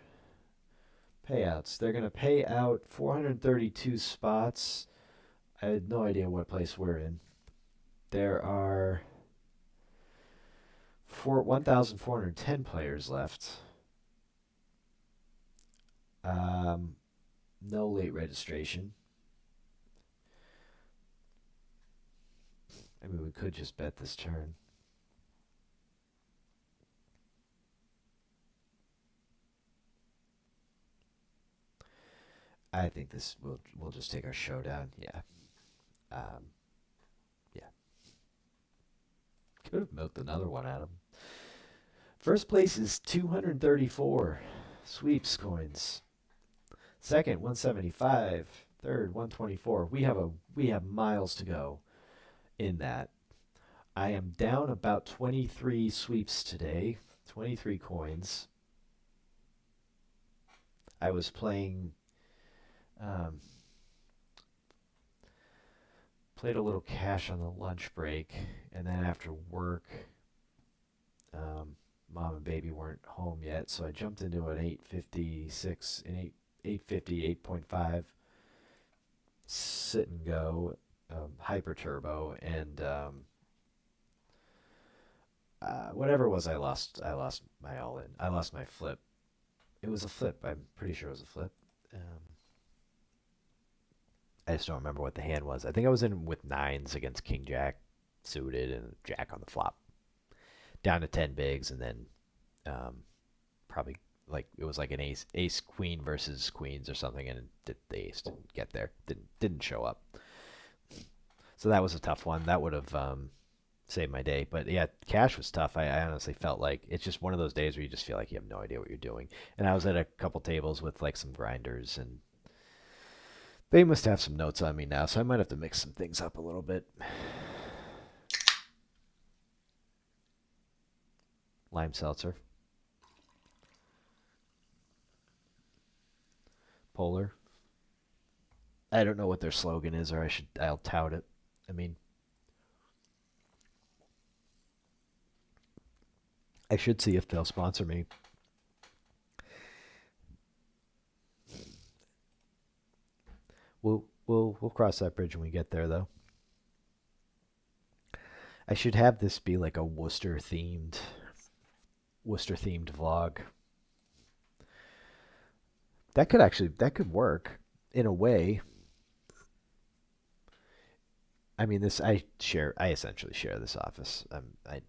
Payouts. They're going to pay out 432 spots. I had no idea what place we're in. There are 1,410 players left. No late registration. I mean, we could just bet this turn. I think this we'll just take our showdown. Yeah. Um, yeah. Could have milked another one out of him. First place is 234 sweeps coins. Second, 175. Third, 124. We have miles to go in that. I am down about 23 sweeps today. 23 coins. I was playing um, played a little cash on the lunch break, and then after work, mom and baby weren't home yet, so I jumped into an 856 and 850 8.5 sit and go hyper turbo, and whatever it was, I lost my all in. I lost my flip. It was a flip. I'm pretty sure it was a flip. I just don't remember what the hand was. I think I was in with nines against King Jack suited and Jack on the flop. Down to 10 bigs, and then probably like it was like an ace queen versus queens or something, and the ace didn't get there. Didn't show up. So that was a tough one. That would have save my day. But yeah, cash was tough. I honestly felt like it's just one of those days where you just feel like you have no idea what you're doing. And I was at a couple tables with like some grinders, and they must have some notes on me now, so I might have to mix some things up a little bit. Lime seltzer, Polar. I don't know what their slogan is, or I'll tout it. I mean, I should see if they'll sponsor me. We'll cross that bridge when we get there, though. I should have this be like a Worcester themed vlog. That could work in a way. I mean, this I essentially share this office. I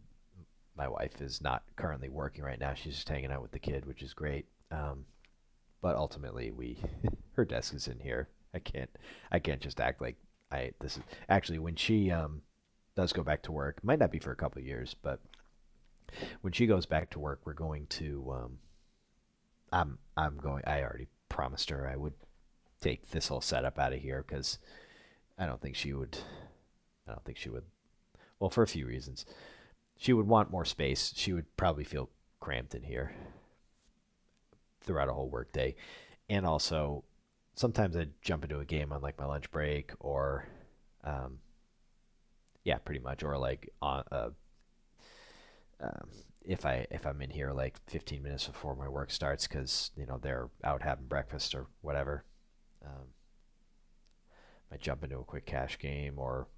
My wife is not currently working right now. She's just hanging out with the kid, which is great. But ultimately, we her desk is in here. I can't just act like I this is actually when she does go back to work. Might not be for a couple of years, but when she goes back to work, we're going to I'm going. I already promised her I would take this whole setup out of here because I don't think she would. I don't think she would. Well, for a few reasons, she would want more space. She would probably feel cramped in here throughout a whole workday, and also sometimes I jump into a game on like my lunch break or, um, yeah, pretty much, or like on um, if I'm in here like 15 minutes before my work starts because they're out having breakfast or whatever. Um, might jump into a quick cash game or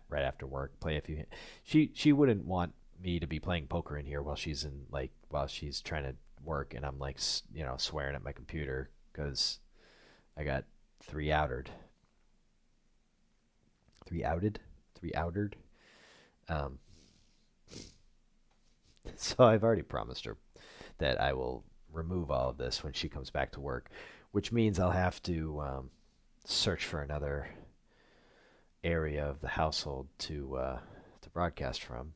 right after work play a few. She wouldn't want me to be playing poker in here while she's trying to work and I'm like swearing at my computer because I got three outed, three outed. Um, so I've already promised her that I will remove all of this when she comes back to work, which means I'll have to search for another area of the household to broadcast from.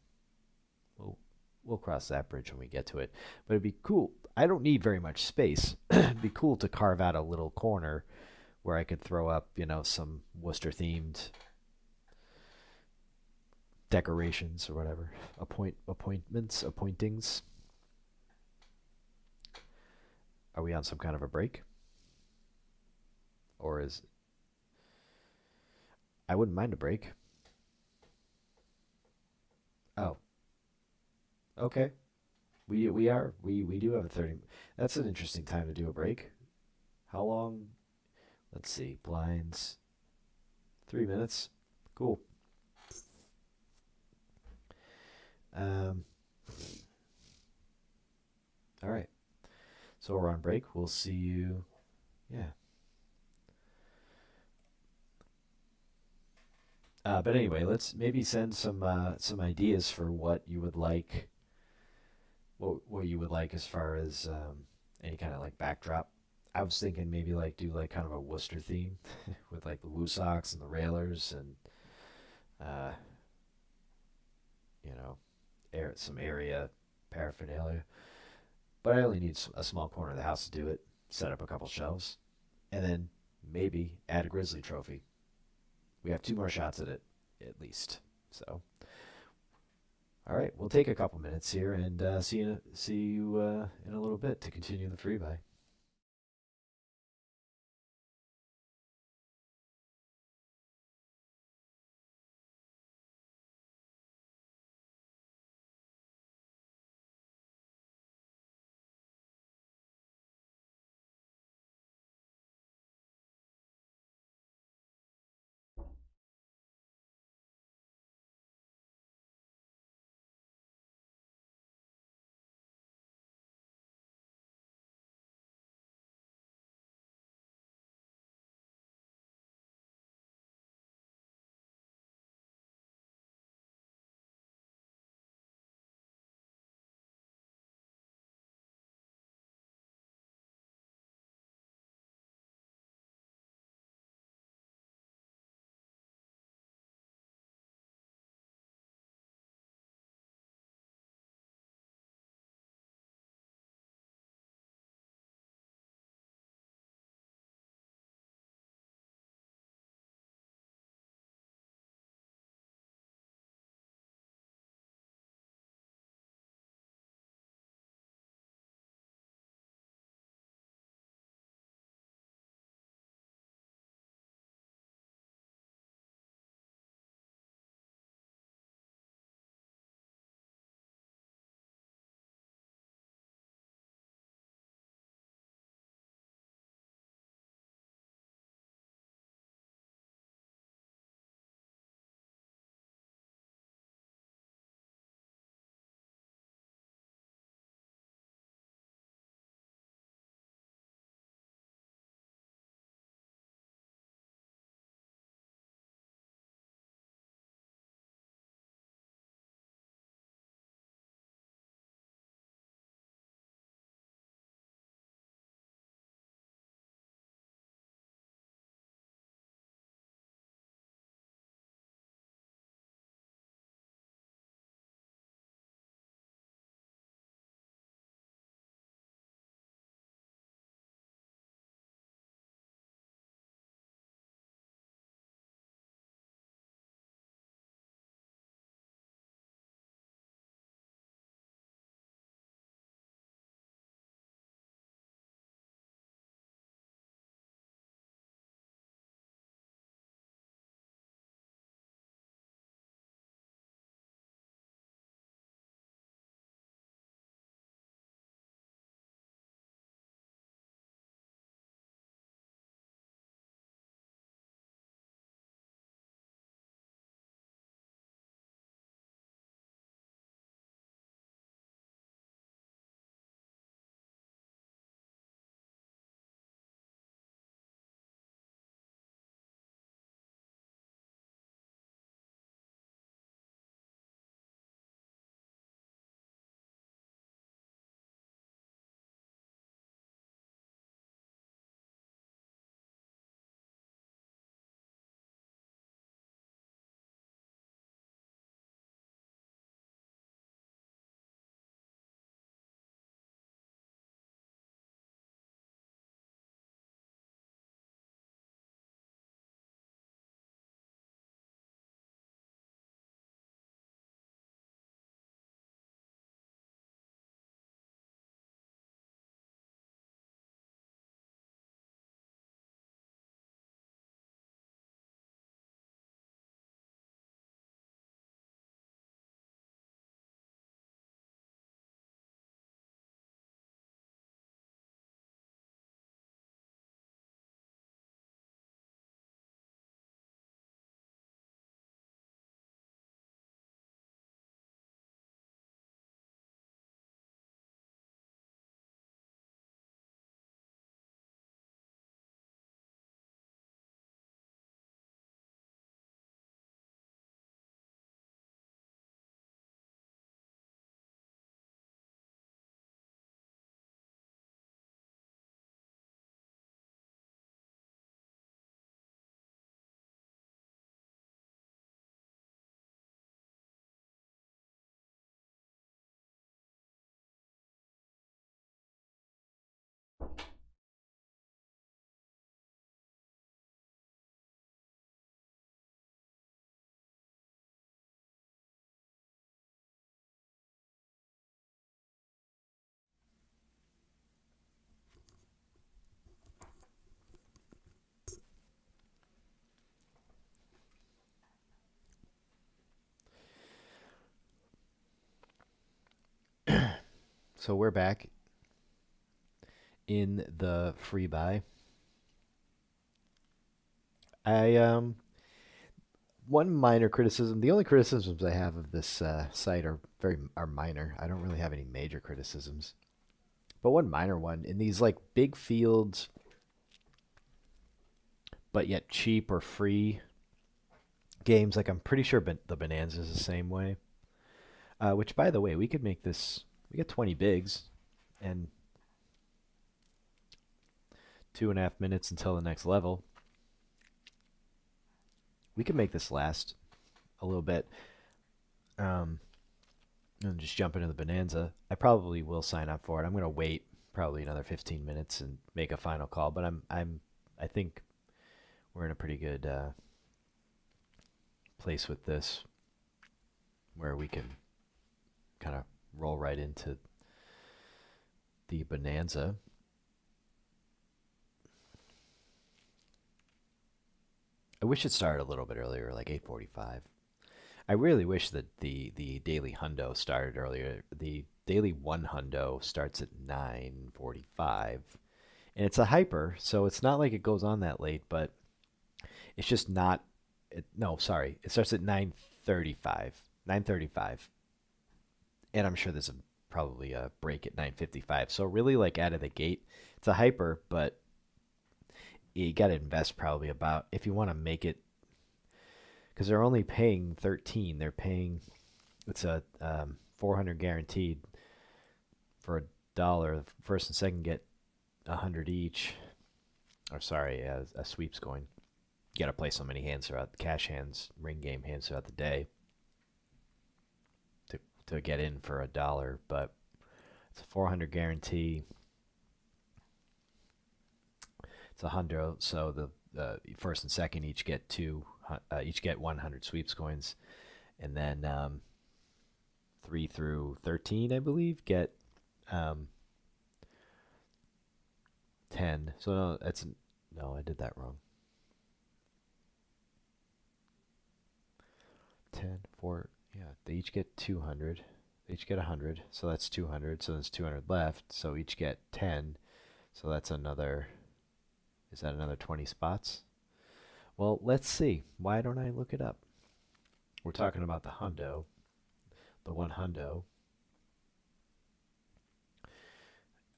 We'll we'll cross that bridge when we get to it. But it'd be cool. I don't need very much space. It'd be cool to carve out a little corner where I could throw up, some Worcester themed decorations or whatever. Appointings. Are we on some kind of a break? Or is I wouldn't mind a break. Oh, okay. We do have a 30. That's an interesting time to do a break. How long? Let's see. Blinds. 3 minutes. Cool. Um, all right. So we're on break. We'll see you. Yeah. But anyway, let's maybe send some ideas for what you would like as far as any kind of like backdrop. I was thinking maybe like do like kind of a Worcester theme with like the Woo socks and the railers and uh, you know some area paraphernalia. But I only need a small corner of the house to do it. Set up a couple shelves, and then maybe add a Grizzly trophy. We have two more shots at it, at least. So, all right, we'll take a couple minutes here and see you in a little bit to continue the free buy. So we're back in the free buy. I One minor criticism. The only criticisms I have of this site are minor. I don't really have any major criticisms, but one minor one in these like big fields, but yet cheap or free games. Like I'm pretty sure the Bonanza is the same way. Which, by the way, we could make this. We got 20 bigs and 2.5 minutes until the next level. We could make this last a little bit. And just jump into the Bonanza. I probably will sign up for it. I'm gonna wait probably another 15 minutes and make a final call. But I think we're in a pretty good place with this, where we can kind of roll right into the Bonanza. I wish it started a little bit earlier, like 8:45. I really wish that the daily hundo started earlier. The daily one hundo starts at 9:45, and it's a hyper, so it's not like it goes on that late, but it's just not. No, sorry, it starts at 9:35. 9:35, and I'm sure there's probably a break at 9:55. So really, like out of the gate, it's a hyper, but you got to invest probably about if you want to make it because they're only paying 13. They're paying it's a 400 guaranteed for $1. First and second get 100 each. Or sorry, a sweep's going. You got to play so many hands throughout cash hands, ring game hands throughout the day to get in for $1. But it's a 400 guarantee. It's 100, so the first and second each get each get 100 sweeps coins, and then 3 through 13, I believe, get 10. So no, I did that wrong. 10, 4, yeah, they each get 200. They each get 100, so that's 200. So there's 200 left. So each get 10. So that's another. Is that another 20 spots? Well, let's see. Why don't I look it up? We're talking about the hundo, the one hundo.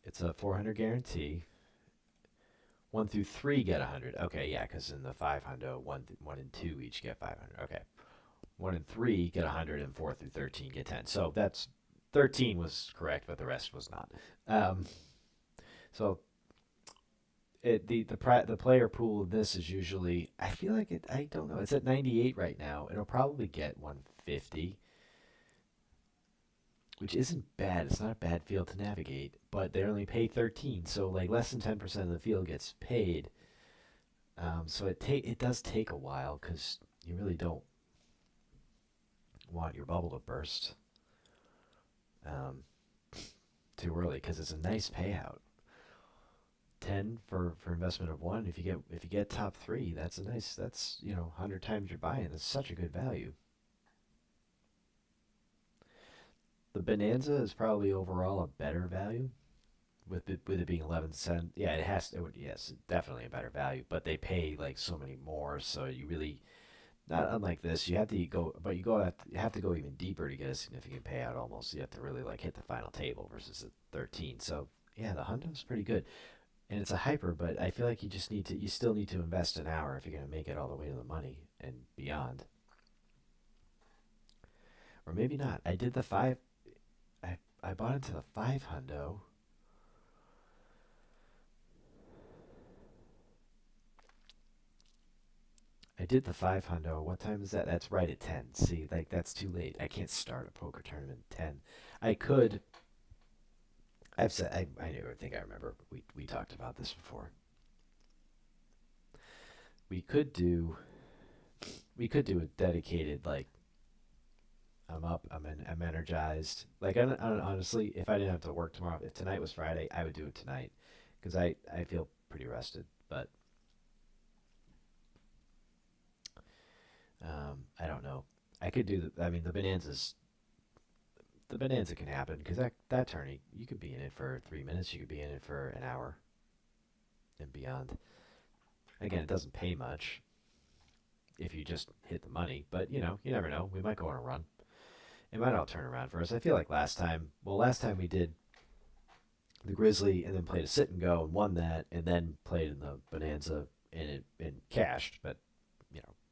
It's a 400 guarantee. 1 through 3 get 100. Okay, yeah, because in the 5 hundo, 1 and 2 each get 500. Okay. 1 and 3 get 100, and 4 through 13 get 10. So that's 13 was correct, but the rest was not. So the player pool of this is usually I feel like I don't know, it's at 98 right now. It'll probably get 150, which isn't bad. It's not a bad field to navigate, but they only pay 13, so like less than 10% of the field gets paid. So it does take a while because you really don't want your bubble to burst too early because it's a nice payout. 10 for investment of 1. If you get top 3, that's 100 times you're buying. That's such a good value. The Bonanza is probably overall a better value with it being 11 cents. Yeah, yes, definitely a better value, but they pay like so many more, so you really not unlike this. You have to go, but you have to go even deeper to get a significant payout. Almost, you have to really like hit the final table versus the 13. So yeah, the Honda's pretty good, and it's a hyper. But I feel like you still need to invest an hour if you're going to make it all the way to the money and beyond, or maybe not. I did the 5. I bought into the 5 hundo. I did the 5 hundo. What time is that? That's right at 10. See, like that's too late. I can't start a poker tournament at 10. I could. I've said I think I remember we talked about this before. We could do a dedicated like I'm up, I'm energized. Like honestly, if I didn't have to work tomorrow, if tonight was Friday, I would do it tonight because I feel pretty rested. But I don't know. I could do the. I mean, the Bonanza's the bonanza can happen because that tourney you could be in it for 3 minutes, you could be in it for an hour and beyond. Again, it doesn't pay much if you just hit the money, but you never know. We might go on a run. It might all turn around for us. I feel like last time we did the Grizzly and then played a sit and go and won that, and then played in the bonanza and cashed, but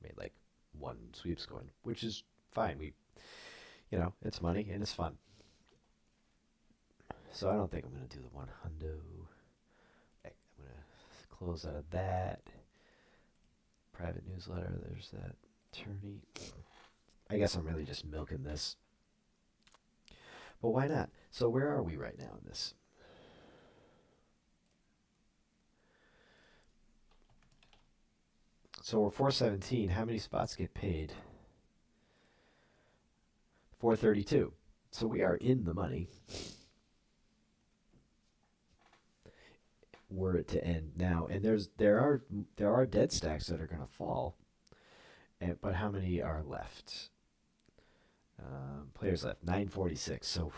made like one sweeps coin, which is fine. It's money and it's fun. So I don't think I'm gonna do the one hundo. I'm gonna close out of that private newsletter. There's that attorney. I guess I'm really just milking this, but why not? So where are we right now in this? So we're 417. How many spots get paid? 432. So we are in the money. Were it to end now, and there are dead stacks that are going to fall, but how many are left? Players left 946. So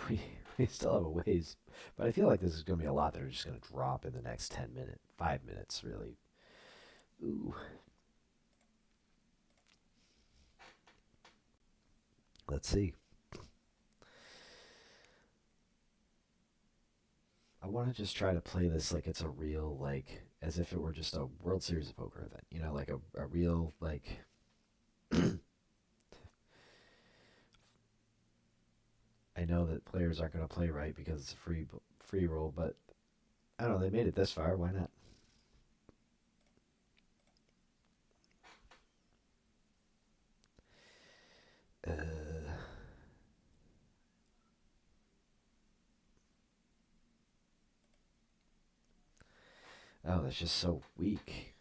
we still have a ways, but I feel like this is going to be a lot that are just going to drop in the next 10 minutes, 5 minutes, really. Ooh. Let's see. I want to just try to play this like it's a real, like, as if it were just a World Series of Poker event, like a real, like, I know that players aren't going to play right because it's a free roll, but I don't know, they made it this far, why not? Oh, that's just so weak.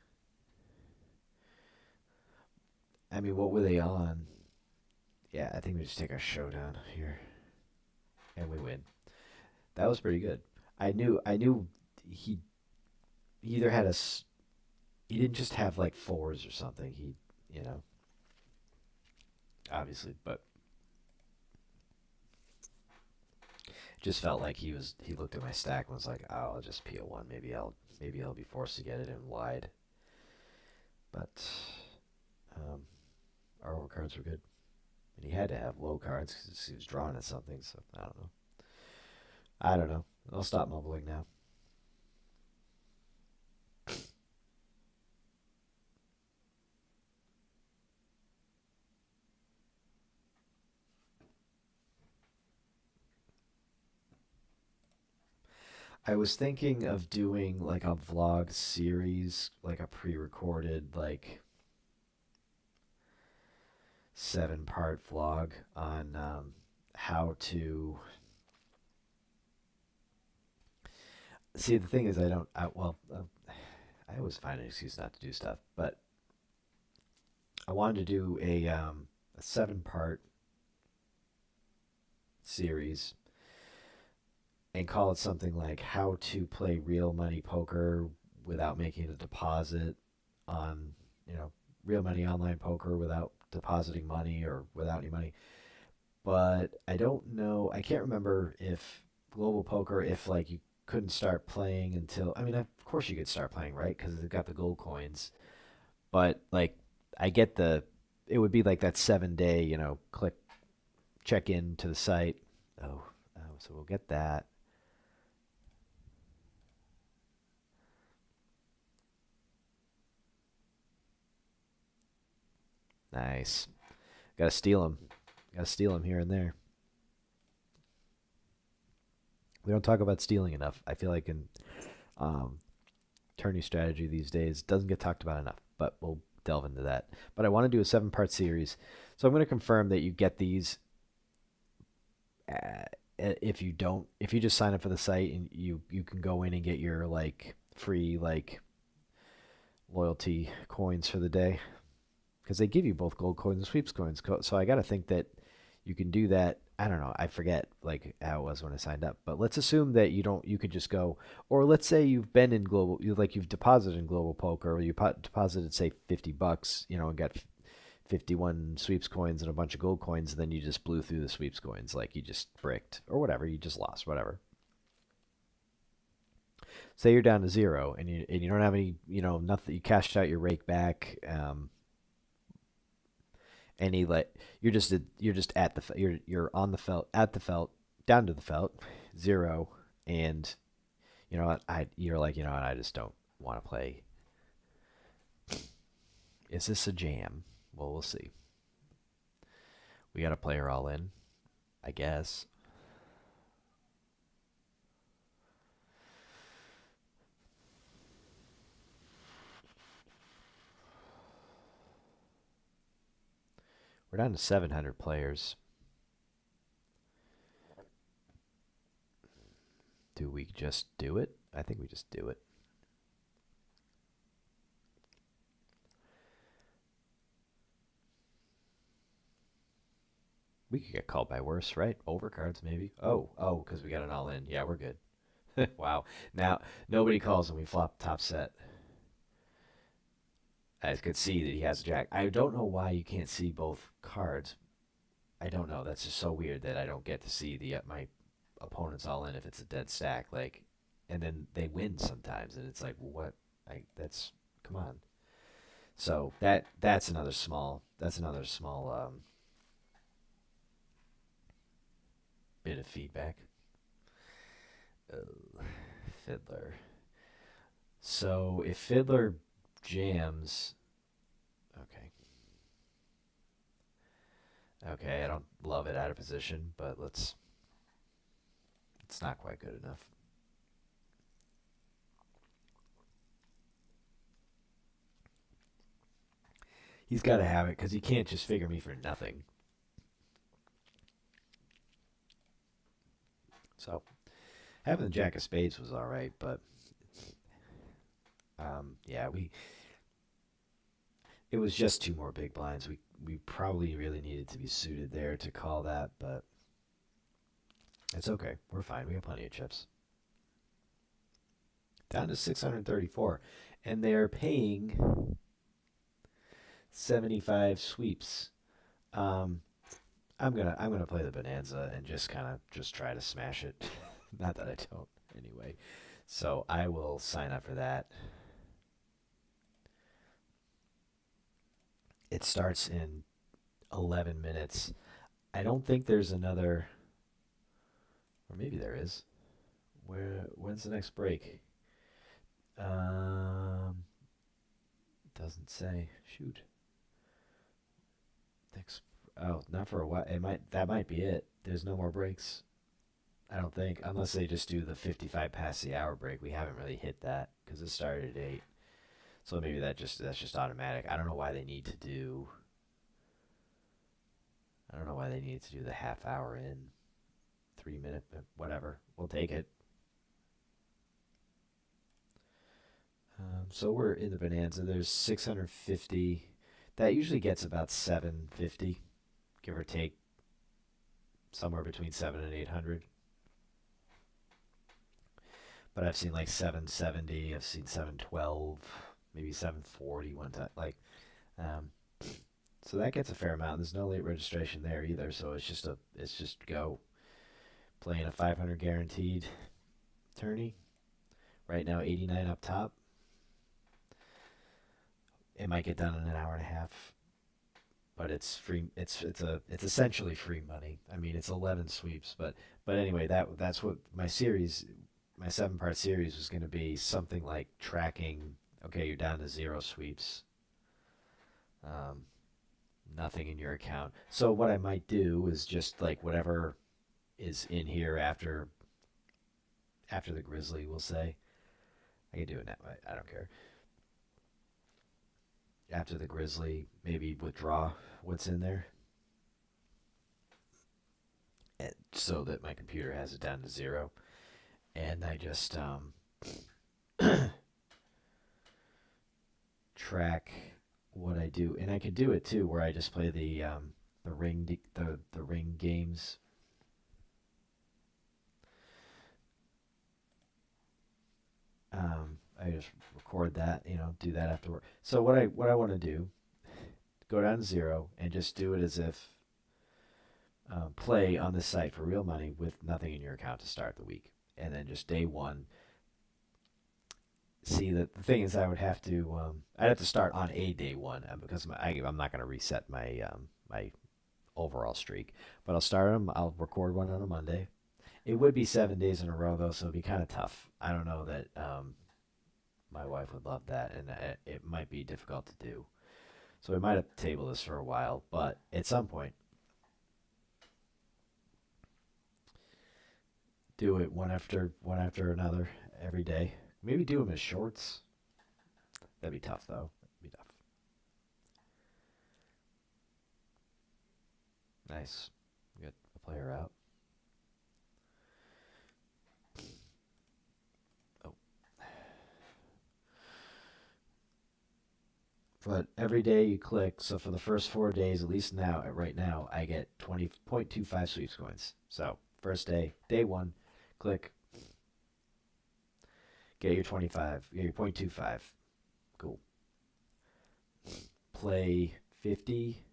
I mean, what were they on? Yeah, I think we just take our showdown here, and we win. That was pretty good. I knew he either had he didn't just have like fours or something. You know, obviously, but it just felt like he looked at my stack and was like, oh, I'll just PO1. Maybe I'll be forced to get it in wide. But our overcards were good. And he had to have low cards because he was drawing at something, so I don't know. I'll stop mumbling now. I was thinking of doing like a vlog series, like a pre-recorded, like 7-part vlog on how to. See, the thing is, I always find an excuse not to do stuff, but I wanted to do a 7-part series and call it something like how to play real money poker without making a deposit on, real money online poker without depositing money or without any money. But I don't know, I can't remember if global poker, if like you couldn't start playing until, I mean, of course you could start playing, right? Because they've got the gold coins. But like, I get it would be like that 7-day, click, check in to the site. So we'll get that. Nice. Gotta steal them. Gotta steal them here and there. We don't talk about stealing enough. I feel like in tourney strategy these days doesn't get talked about enough, but we'll delve into that. But I want to do a 7-part series. So I'm going to confirm that you get these. If you just sign up for the site and you can go in and get your like free like loyalty coins for the day, because they give you both gold coins and sweeps coins. So I got to think that you can do that. I don't know. I forget like how it was when I signed up, but let's assume that you could just go, or let's say you've been in you've deposited in global poker, or you deposited say $50, and got 51 sweeps coins and a bunch of gold coins, and then you just blew through the sweeps coins, like you just bricked or whatever, you just lost, whatever. Say you're down to zero and you don't have any, nothing. You cashed out your rake back, and you're just at the you're on the felt at the felt down to the felt zero, and you're like, what, I just don't want to play. Is this a jam? Well, we'll see. We got to play her all in, I guess. We're down to 700 players. Do we just do it? I think we just do it. We could get called by worse, right? Overcards, maybe. Oh, because we got an all in. Yeah, we're good. Wow. Now, nobody calls when we flop top set. I could see that he has a jack. I don't know why you can't see both cards. I don't know. That's just so weird that I don't get to see my opponent's all in if it's a dead stack. Like, and then they win sometimes, and it's like, what? That's, come on. So that's another small bit of feedback. Fiddler. So if Fiddler jams, okay. Okay, I don't love it out of position, but it's not quite good enough. He's got to have it because he can't just figure me for nothing. So having the Jack of Spades was all right, but yeah, it was just two more big blinds. We probably really needed to be suited there to call that, but it's okay. We're fine. We have plenty of chips. Down to 634, and they're paying 75 sweeps. I'm gonna play the bonanza and just try to smash it. Not that I don't anyway. So I will sign up for that. It starts in 11 minutes. I don't think there's another, or maybe there is. When's the next break? Doesn't say. Shoot. Next. Oh, not for a while. That might be it. There's no more breaks. I don't think, unless they just do the 55 past the hour break. We haven't really hit that because it started at 8. So maybe that's just automatic. I don't know why they need to do. I don't know why they need to do the half hour in 3 minute, whatever. We'll take it. So we're in the bonanza. There's 650. That usually gets about 750, give or take, somewhere between 7 and 800. But I've seen like 770. I've seen 712, maybe 740 one time. So that gets a fair amount. There's no late registration there either. So it's just go playing a 500 guaranteed tourney. Right now, 89 up top. It might get done in an hour and a half, but it's free. It's essentially free money. I mean, it's 11 sweeps, but anyway, that's what my 7-part series was going to be, something like tracking. Okay, you're down to 0 sweeps. Nothing in your account. So what I might do is just like whatever is in here after the Grizzly, we'll say. I can do it that way. I don't care. After the Grizzly, maybe withdraw what's in there, so that my computer has it down to 0, and I just track what I do, and I could do it too, where I just play the ring games. I just record that, do that afterward. So what I want to do, go down to zero, and just do it as if play on this site for real money with nothing in your account to start the week. And then just day one, see that the thing is I'd have to start on a day one because I'm not going to reset my overall streak, but I'll start them. I'll record one on a Monday. It would be 7 days in a row though, so it'd be kind of tough. I don't know that my wife would love that, and it might be difficult to do. So we might have to table this for a while, but at some point, do it one after another every day. Maybe do them as shorts. That'd be tough though. That'd be tough. Nice. Get a player out. Oh, but every day you click. So for the first 4 days, at least now, right now, I get 20.25 sweeps coins. So first day, day one, click, get your 25, get your 0.25. Cool. Play 50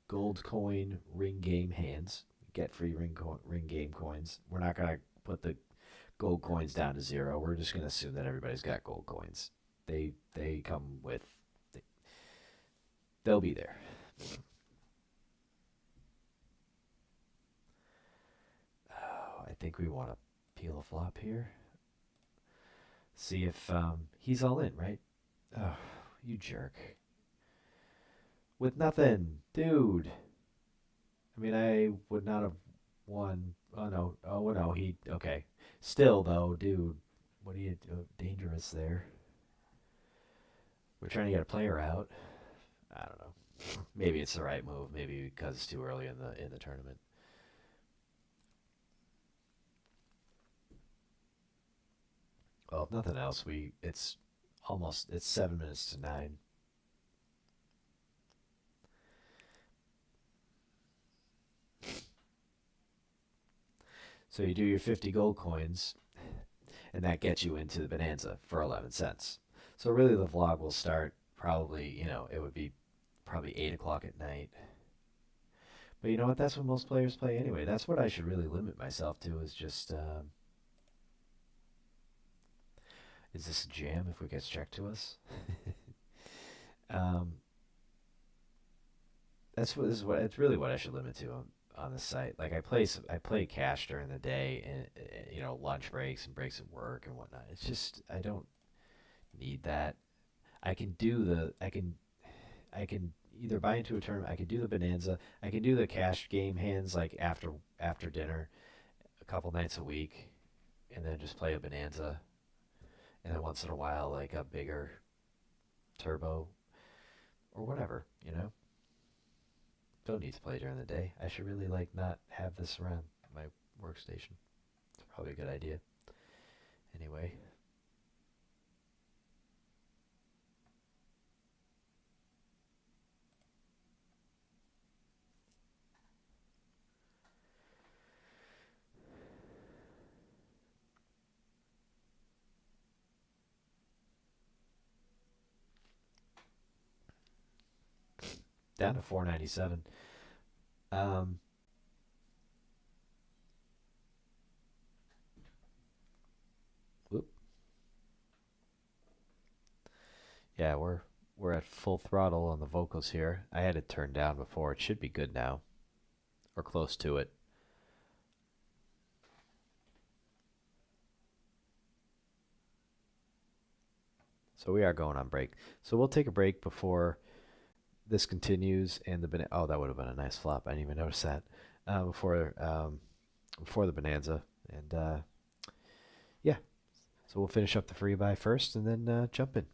gold coin ring game hands. Get free ring game coins. We're not gonna put the gold coins down to zero. We're just gonna assume that everybody's got gold coins. They come with. They'll be there. Oh, I think we want to peel a flop here. See if he's all in, right? Oh, you jerk. With nothing, dude. I mean, I would not have won. Oh no. Oh no. He okay. Still though, dude. What are you do? Dangerous there. We're trying to get a player out. I don't know. Maybe it's the right move. Maybe because it's too early in the tournament. Well, if nothing else, it's 7 minutes to 9. So you do your 50 gold coins, and that gets you into the bonanza for 11 cents. So really, the vlog will start probably, it would be probably 8 o'clock at night. But you know what? That's when most players play anyway. That's what I should really limit myself to is just, is this a jam if it gets checked to us? um, it's really what I should limit to on the site. Like I play cash during the day and lunch breaks and breaks at work and whatnot. It's just I don't need that. I can either buy into a tournament. I can do the bonanza. I can do the cash game hands like after dinner, a couple nights a week, and then just play a bonanza. And then once in a while, like a bigger turbo or whatever. Don't need to play during the day. I should really like not have this around my workstation. It's probably a good idea. Anyway, down to 497. Um, whoop. Yeah, we're at full throttle on the vocals here. I had it turned down before. It should be good now, or close to it. So we are going on break. So we'll take a break before this continues, and oh, that would have been a nice flop. I didn't even notice that before the bonanza, and yeah. So we'll finish up the free buy first, and then jump in.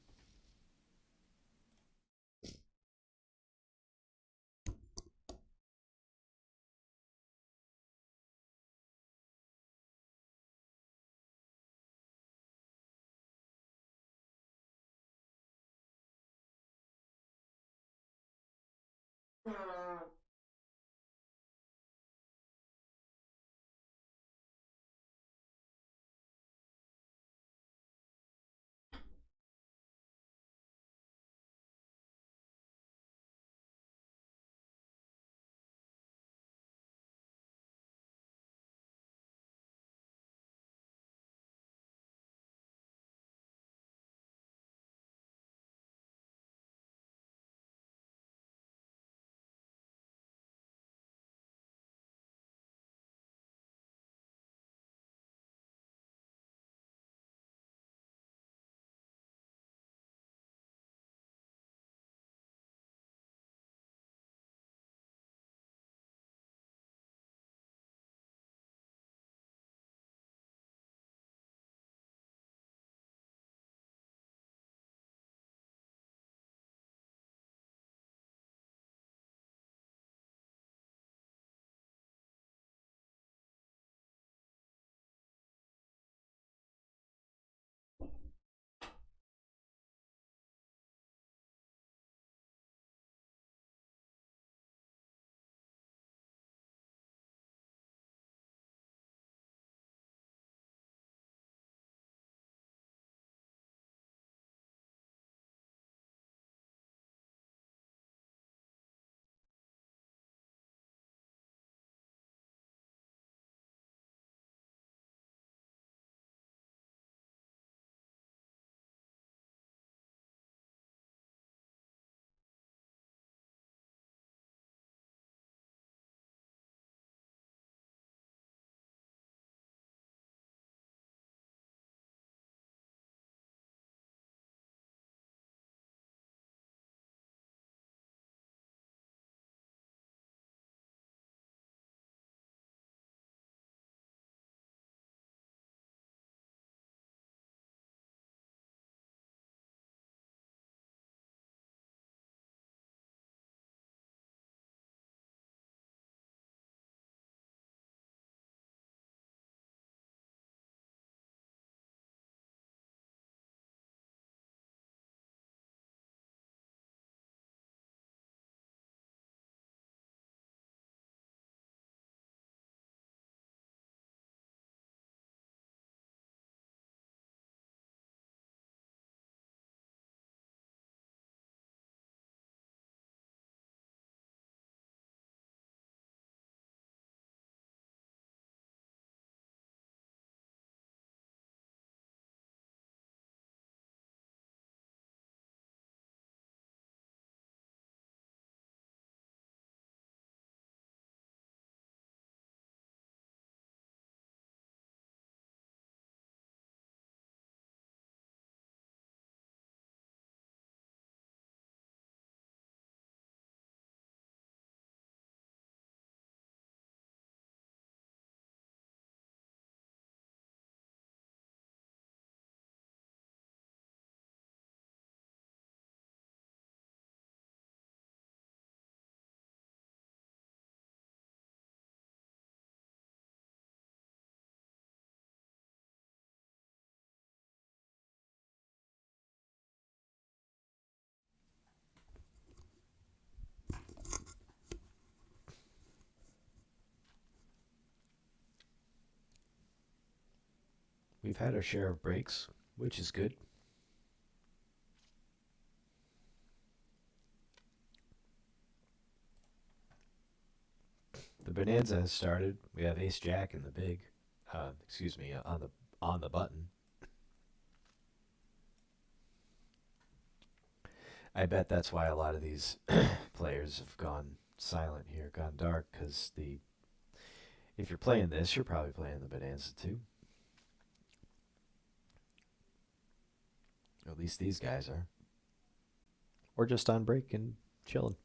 we've had our share of breaks, which is good. The bonanza has started. We have Ace Jack in the big. Excuse me, on the button. I bet that's why a lot of these players have gone silent here, gone dark, because the if you're playing this, you're probably playing the bonanza too. At least these guys are. Or just on break and chilling.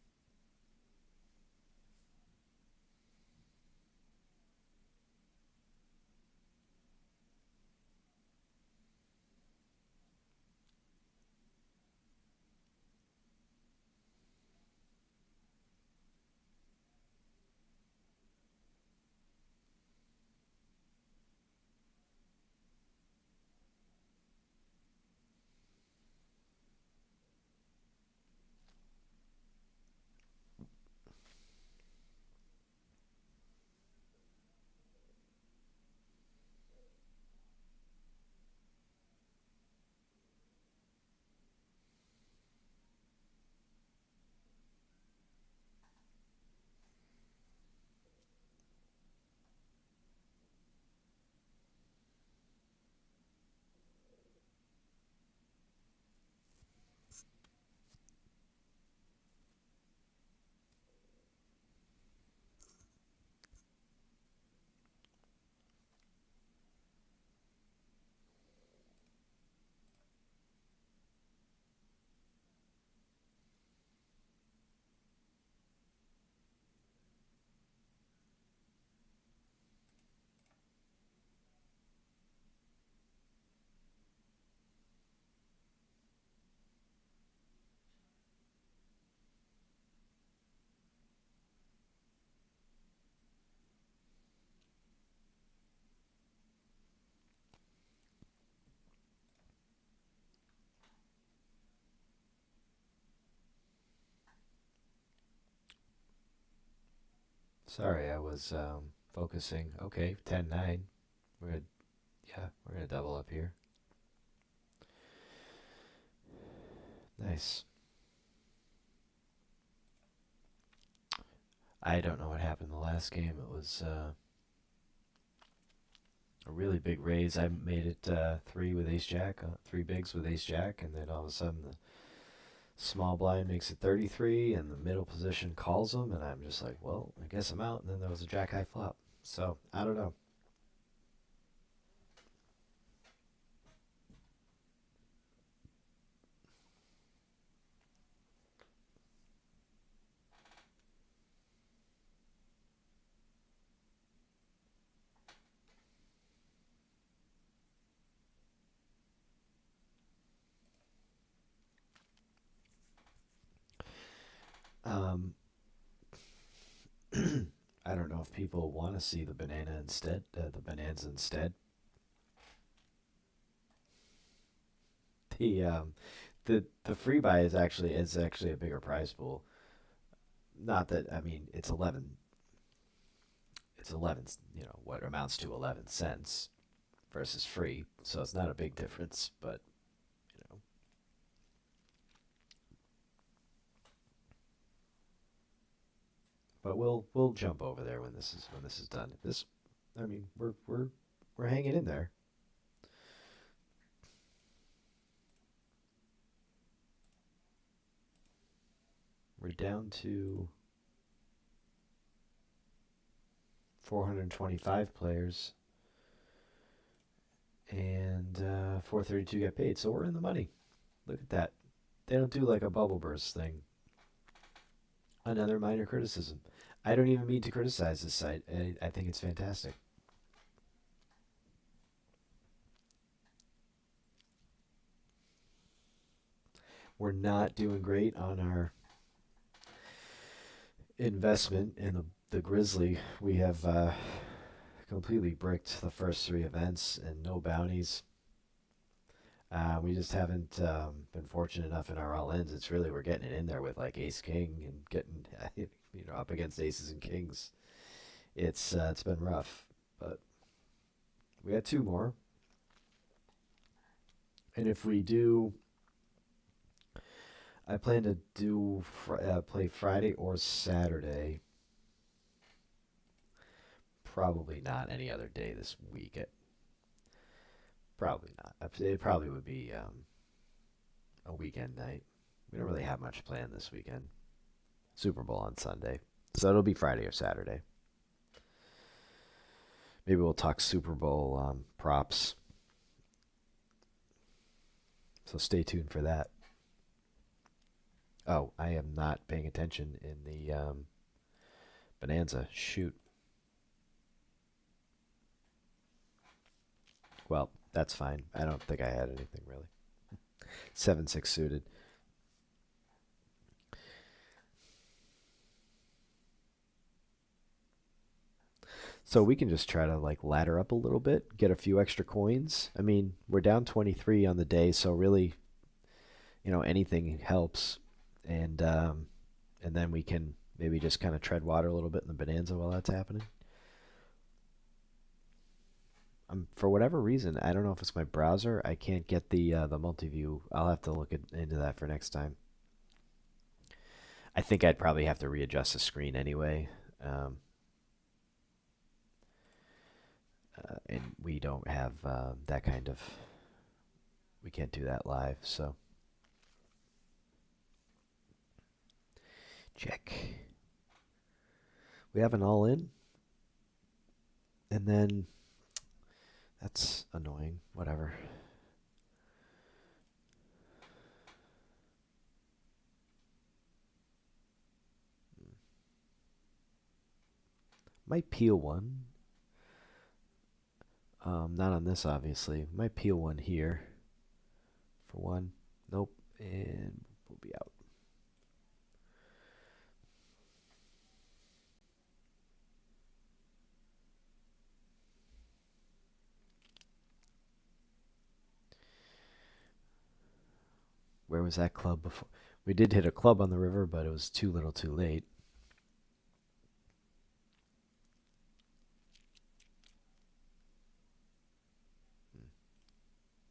Sorry, I was focusing. Okay, 10-9. We're gonna, yeah, we're gonna double up here. Nice. I don't know what happened the last game. It was a really big raise. I made it three with Ace Jack, three bigs with Ace Jack, and then all of a sudden the small blind makes it 33, and the middle position calls him, and I'm just like, well, I guess I'm out. And then there was a Jack high flop. So I don't know. Um, I don't know if people want to see the banana instead, the bonanza instead. The the free buy is actually a bigger prize pool. Not that I mean it's 11. It's 11. What amounts to 11 cents versus free, so it's not a big difference. But you know, but we'll jump over there when this is done. This, I mean, we're hanging in there. We're down to 425 players, and 432 get paid. So we're in the money. Look at that. They don't do like a bubble burst thing. Another minor criticism. I don't even mean to criticize this site. I think it's fantastic. We're not doing great on our investment in the Grizzly. We have completely bricked the first three events and no bounties. We just haven't been fortunate enough in our all ins. It's really we're getting it in there with like Ace King and getting up against aces and kings. It's been rough, but we got two more. And if we do, I plan to play Friday or Saturday. Probably not any other day this week. Probably not. It probably would be a weekend night. We don't really have much planned this weekend. Super Bowl on Sunday. So it'll be Friday or Saturday. Maybe we'll talk Super Bowl props. So stay tuned for that. Oh, I am not paying attention in the Bonanza. Shoot. Well, that's fine. I don't think I had anything really. 7-6 suited. So we can just try to like ladder up a little bit, get a few extra coins. I mean, we're down 23 on the day, so really, anything helps. And then we can maybe just kind of tread water a little bit in the Bonanza while that's happening. For whatever reason, I don't know if it's my browser. I can't get the multi-view. I'll have to look into that for next time. I think I'd probably have to readjust the screen anyway. And we don't have that kind of. We can't do that live, so. Check. We have an all-in. And then. That's annoying. Whatever. Might peel one. Not on this, obviously. Might peel one here. For one. Nope. And we'll be out. Where was that club before? We did hit a club on the river, but it was too little too late.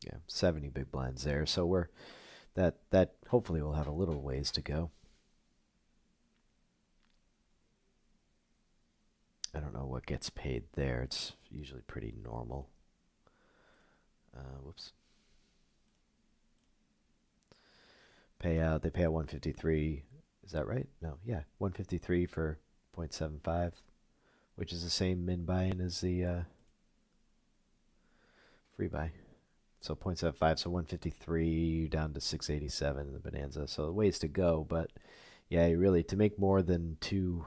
Yeah, 70 big blinds there. So we're that hopefully will have a little ways to go. I don't know what gets paid there. It's usually pretty normal. Whoops. Payout. They pay out 153. Is that right? No. Yeah, 153 for 0.75, which is the same min buy-in as the free buy. So 0.75, so 153 down to 687 in the Bonanza. So ways to go, but yeah, you really to make more than 2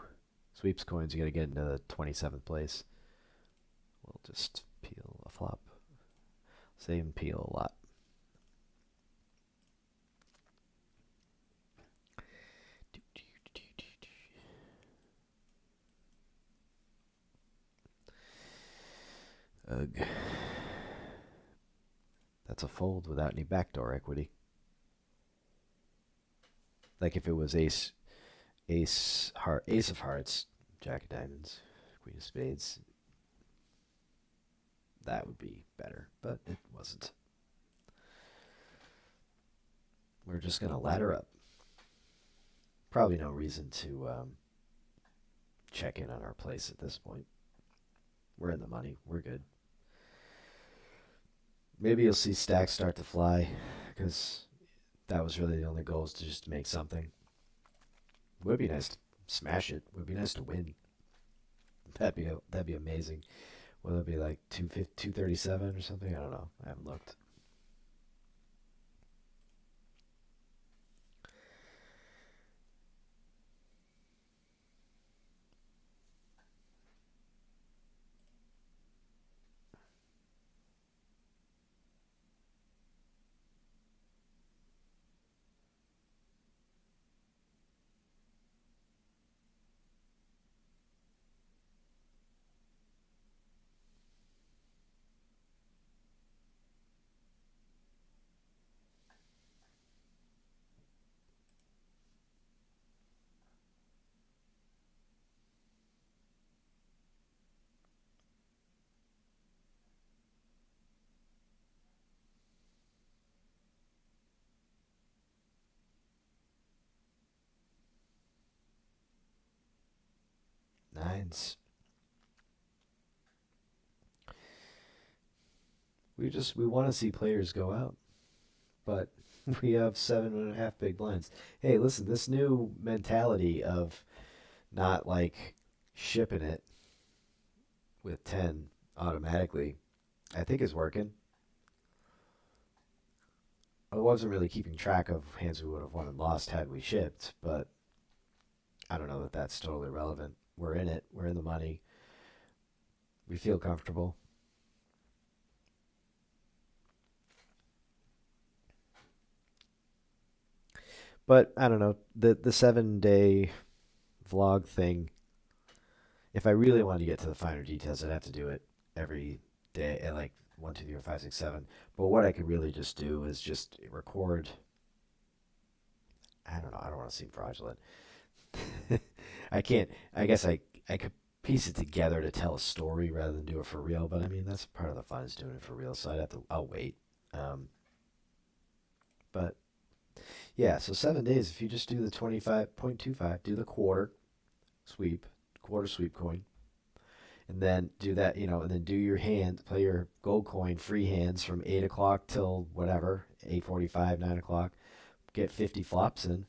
sweeps coins, you got to get into the 27th place. We'll just peel a flop. Save and peel a lot. Ugh. That's a fold without any backdoor equity. Like if it was ace of hearts, jack of diamonds, queen of spades, that would be better, but it wasn't. We're just going to ladder up. Probably no reason to check in on our place at this point. We're in the money. We're good. Maybe you'll see stacks start to fly, because that was really the only goal, is to just make something. It would be nice to smash it. It would be nice to win. That'd be amazing. Will it be like 237 or something? I don't know. I haven't looked. blinds. We want to see players go out, but we have 7.5 big blinds. Hey, listen, this new mentality of not like shipping it with 10 automatically, I think is working. I wasn't really keeping track of hands we would have won and lost had we shipped, but I don't know that that's totally relevant. We're in it. We're in the money. We feel comfortable. But I don't know. The 7 day vlog thing, if I really wanted to get to the finer details, I'd have to do it every day at like 1, 2, 3, 4, 5, 6, 7. But what I could really just do is just record. I don't know. I don't want to seem fraudulent. I can't. I guess I could piece it together to tell a story rather than do it for real. But I mean, that's part of the fun is doing it for real. So I'd have to. I'll wait. Um, but yeah, so 7 days. If you just do the 25.25, do the sweep, quarter sweep coin, and then do that, and then do your hand, play your gold coin free hands from 8 o'clock till whatever, 8:45, 9 o'clock. Get 50 flops in.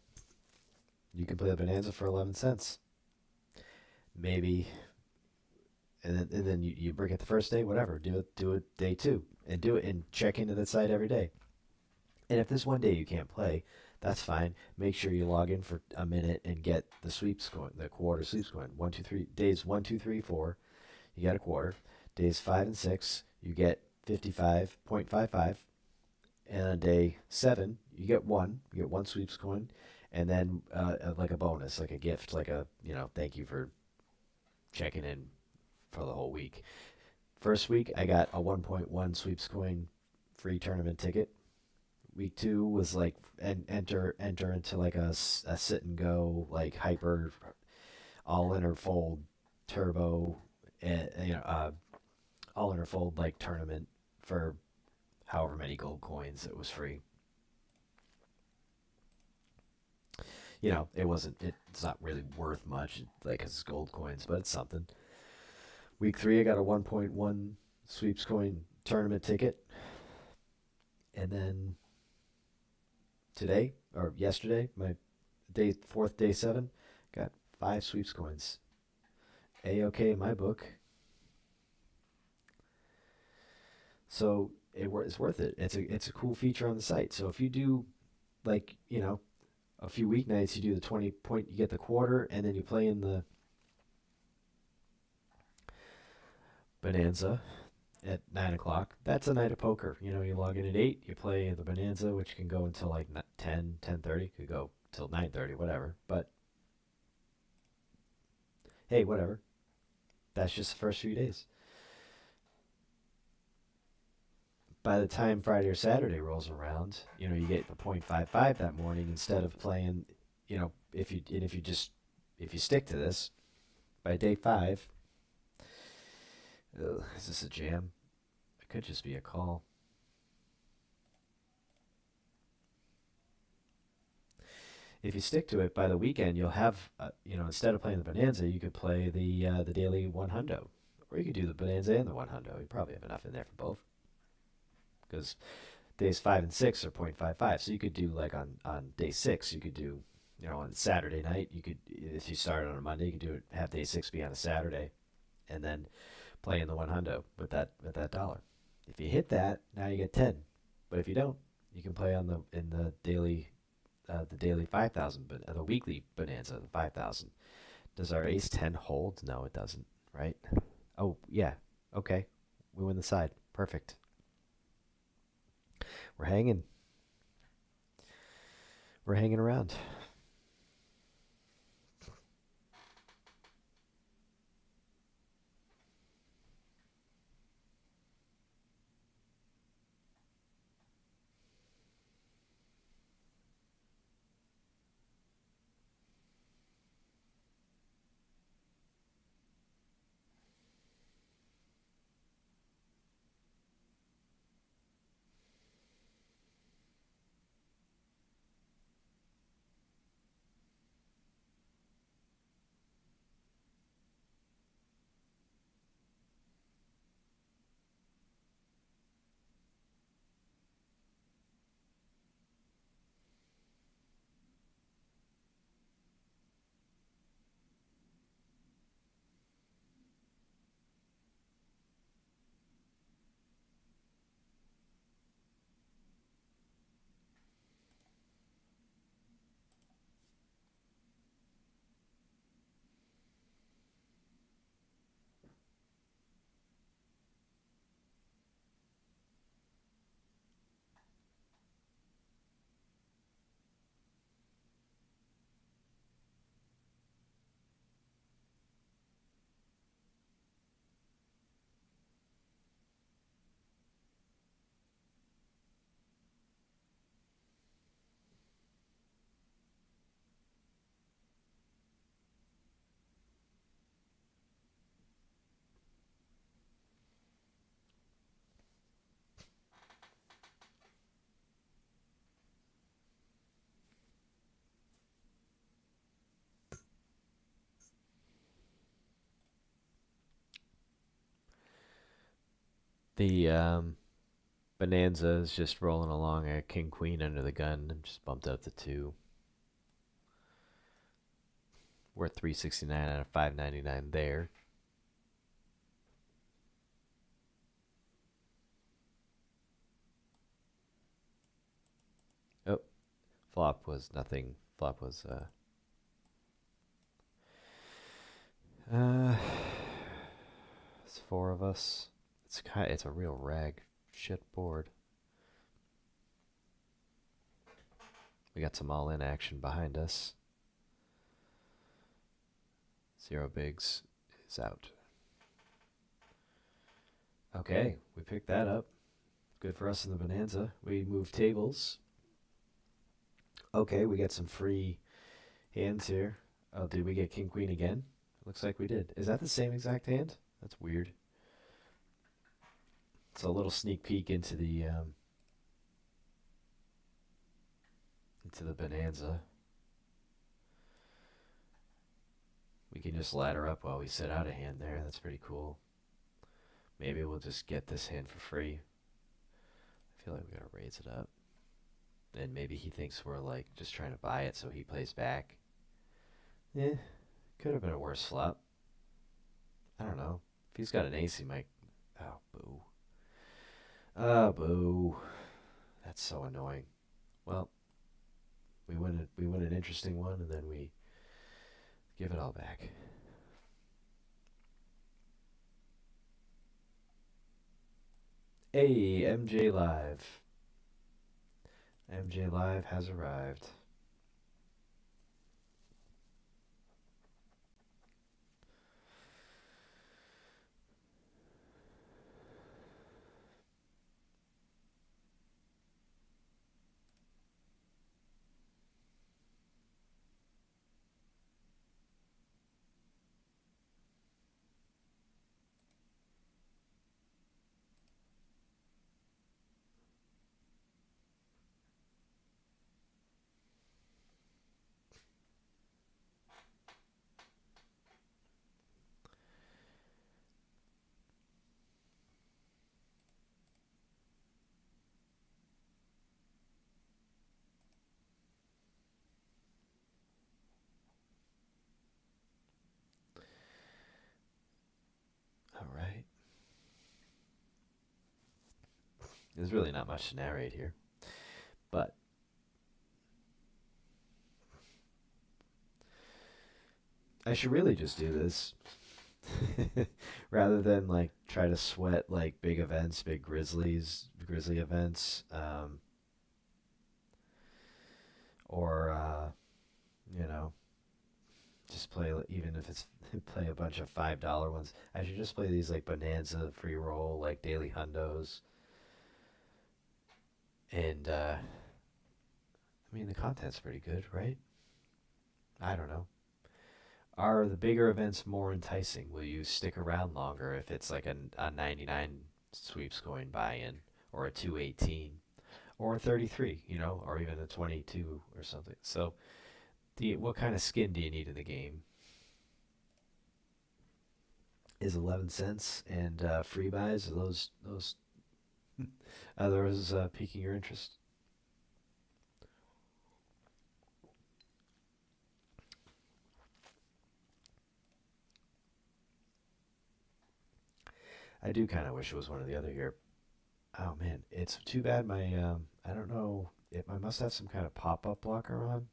You can play the bonanza for 11 cents, maybe, and then you break it the first day, whatever. Do it day two, and do it and check into the site every day. And if there's one day you can't play, that's fine. Make sure you log in for a minute and get the sweeps going, the quarter sweeps going. 1, 2, 3 days. 1, 2, 3, 4. You get a quarter. Days 5 and 6, you get 55.55. And on day 7, you get one. You get one sweeps coin, and then like a bonus, like a gift, like a thank you for checking in for the whole week. First week, I got a 1.1 sweeps coin free tournament ticket. Week 2 was like enter into like a sit and go like hyper all in or fold turbo and all in or fold like tournament for however many gold coins. It was free. It's not really worth much like it's gold coins, but it's something. Week 3, I got a 1.1 sweeps coin tournament ticket, and then today or yesterday, my day 7, got 5 sweeps coins. A-okay in my book. So it's worth it. It's a cool feature on the site. So if you do like a few weeknights, you do the 20 point, you get the quarter, and then you play in the bonanza at 9 o'clock. That's a night of poker. You log in at 8, you play the bonanza, which can go until like 10, 10:30, could go till 9:30, whatever. But hey, whatever. That's just the first few days. By the time Friday or Saturday rolls around, you get the 0.55 that morning instead of playing, if you stick to this, by day 5, is this a jam? It could just be a call. If you stick to it, by the weekend you'll have, instead of playing the bonanza, you could play the daily 100, or you could do the bonanza and the 100. You probably have enough in there for both, because days 5 and 6 are 0.55. So you could do like on day 6, you could do, on Saturday night, you could, if you started on a Monday, you could do it, have day 6 be on a Saturday, and then play in the 100 with that dollar. If you hit that, now you get 10. But if you don't, you can play in the daily 5,000, but the weekly bonanza, the 5,000. Does our ace 10 hold? No, it doesn't, right? Oh, yeah. Okay. We win the side. Perfect. We're hanging. We're hanging around. The Bonanza is just rolling along a king queen under the gun and just bumped up to 2. We're at 369 out of 599 there. Oh, flop was nothing. Flop was it's 4 of us. It's a real rag shit board. We got some all-in action behind us. 0 bigs is out. Okay, we picked that up. Good for us in the Bonanza. We moved tables. Okay, we get some free hands here. Oh, did we get king queen again? Looks like we did. Is that the same exact hand? That's weird. It's a little sneak peek into the Bonanza. We can just ladder up while we sit out a hand there. That's pretty cool. Maybe we'll just get this hand for free. I feel like we gotta raise it up. And maybe he thinks we're like just trying to buy it, so he plays back. Eh, could have been a worse flop. I don't know. If he's got an ace, he might. Oh, boo. Oh, boo. That's so annoying. Well, we win an interesting one, and then we give it all back. Hey, MJ Live. MJ Live has arrived. All right. There's really not much to narrate here, but I should really just do this rather than like try to sweat like big events, big Grizzly events, or you know, just play even if it's play a bunch of $5 ones. I should just play these like Bonanza free roll, like daily hundos, and I mean the content's pretty good, right? I don't know. Are the bigger events more enticing? Will you stick around longer if it's like a 99 sweeps going buy-in, or a 218, or a 33, or even a 22 or something? So, what kind of skin do you need in the game? Is 11 cents and free buys, are those piquing your interest? I do kind of wish it was one or the other here. Oh man, it's too bad my I don't know. I must have some kind of pop-up blocker on.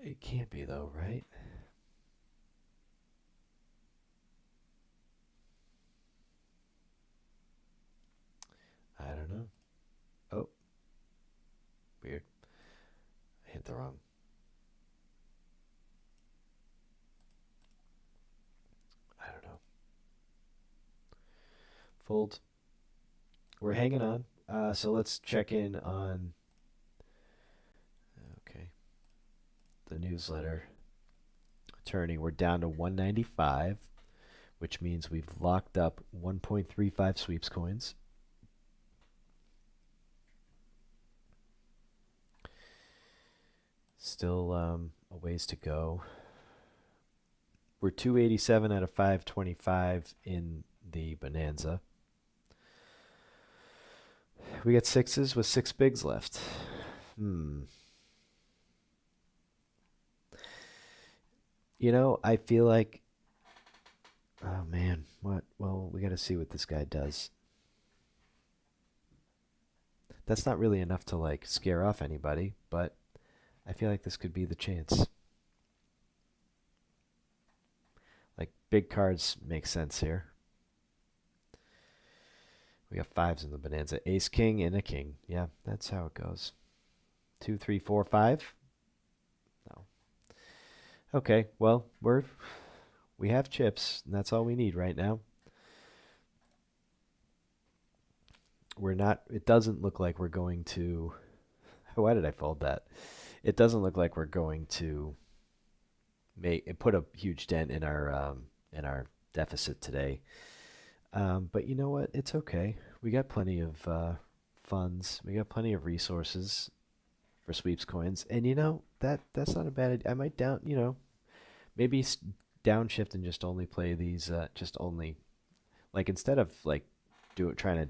It can't be though, right? I don't know. Oh, weird. I hit the wrong. I don't know. Fold. We're hanging on. So let's check in on. Okay. The newsletter. Turning. We're down to 195, which means we've locked up 1.35 sweeps coins. Still a ways to go. We're 287 out of 525 in the Bonanza. We got sixes with six bigs left. I feel like, oh man, what? Well, we got to see what this guy does. That's not really enough to like scare off anybody, but I feel like this could be the chance. Like big cards make sense here. We got fives in the Bonanza. Ace, king, and a king. Yeah, that's how it goes. 2, 3, 4, 5. No. Okay, well, we have chips, and that's all we need right now. We're not. It doesn't look like we're going to. Why did I fold that? It doesn't look like we're going to put a huge dent in our deficit today. But you know what? It's okay. We got plenty of funds. We got plenty of resources for sweeps coins, and that's not a bad idea. I might maybe downshift and just only play these. Just only like instead of like trying to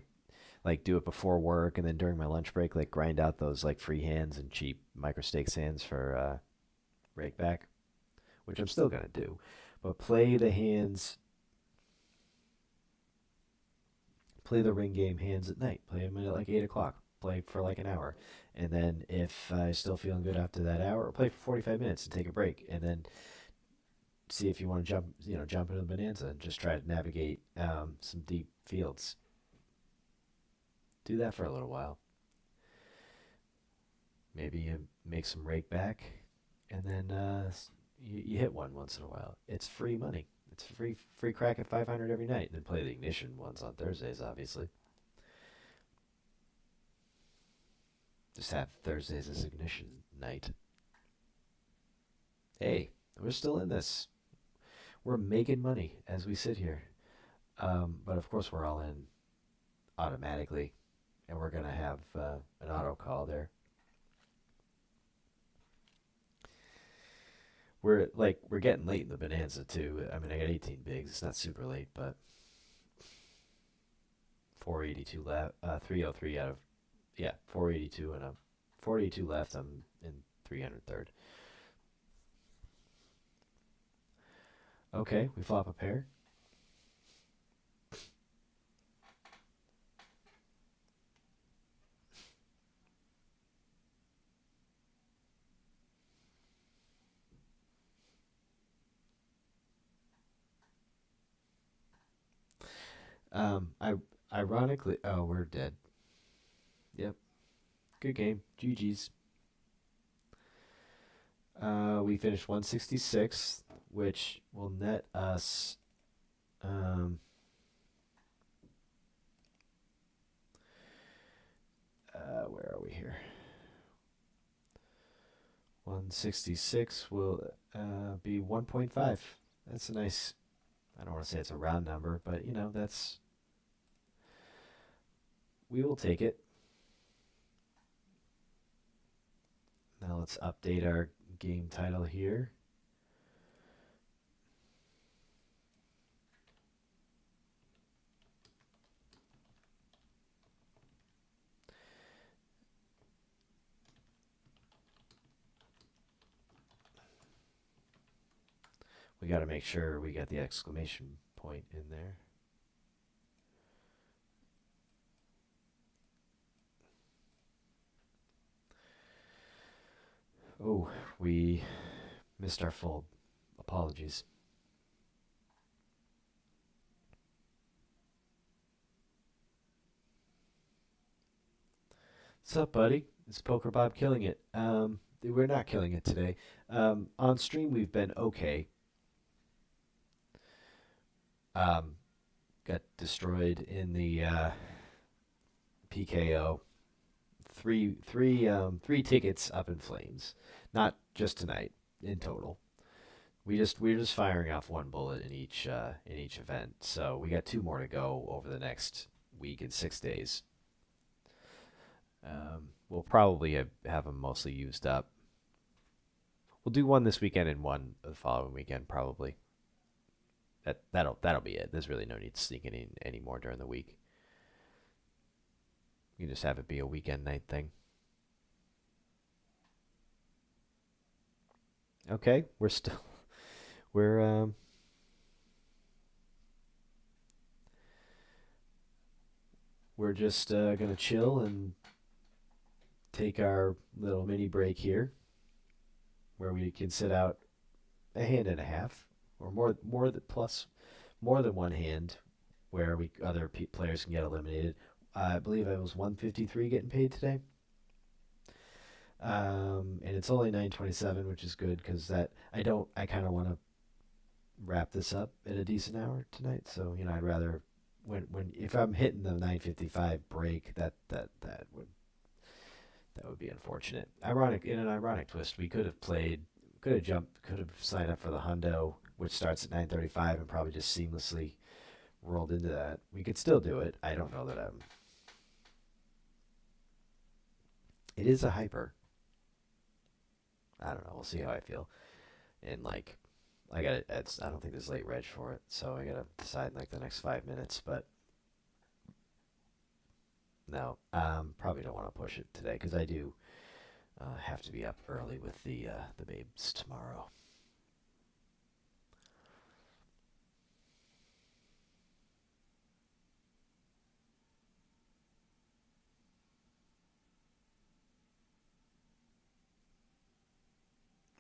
like do it before work and then during my lunch break, like grind out those like free hands and cheap micro stakes hands for break back, which I'm still gonna do, but play the hands. Play the ring game hands at night. Play them at like 8 o'clock. Play for like an hour, and then if I still feeling good after that hour, play for 45 minutes and take a break, and then see if you want to jump into the Bonanza and just try to navigate some deep fields. Do that for a little while. Maybe you make some rake back, and then you hit one once in a while. It's free money. It's free crack at 500 every night, and then play the ignition ones on Thursdays, obviously. Just have Thursdays as ignition night. Hey, we're still in this. We're making money as we sit here. But of course, we're all in automatically, and we're going to have an auto call there. We're getting late in the Bonanza too. I mean, I got 18 bigs. It's not super late, but 482 left, 303 out of 482 and 482 left. I'm in 303rd. Okay, we flop a pair. I ironically, oh, we're dead. Yep, good game. GG's. We finished 166, which will net us. Where are we here? 166 will be 1.5. That's a nice. I don't want to say it's a round number, but that's. We will take it. Now let's update our game title here. We got to make sure we get the exclamation point in there. Oh, we missed our fold. Apologies. What's up, buddy? It's Poker Bob killing it. We're not killing it today. On stream, we've been okay. Got destroyed in the PKO. Three tickets up in flames. Not just tonight, in total. We're just firing off one bullet in each event. So we got two more to go over the next week and 6 days. We'll probably have them mostly used up. We'll do one this weekend and one the following weekend, probably. That'll be it. There's really no need to sneak any more during the week. You just have it be a weekend night thing. Okay, we're we're just gonna chill and take our little mini break here, where we can sit out a hand and a half, or more than one hand, where we other players can get eliminated. I believe I was 153 getting paid today. And it's only 9:27, which is good because that I kind of want to wrap this up at a decent hour tonight. So I'd rather when if I'm hitting the 9:55 break, that would be unfortunate. Ironic in an ironic twist, we could have signed up for the hundo, which starts at 9:35, and probably just seamlessly rolled into that. We could still do it. I don't know that I'm. It is a hyper. I don't know. We'll see how I feel. And like, I got it. I don't think there's late reg for it, so I gotta decide in like the next 5 minutes. But no, probably don't want to push it today because I do have to be up early with the babes tomorrow.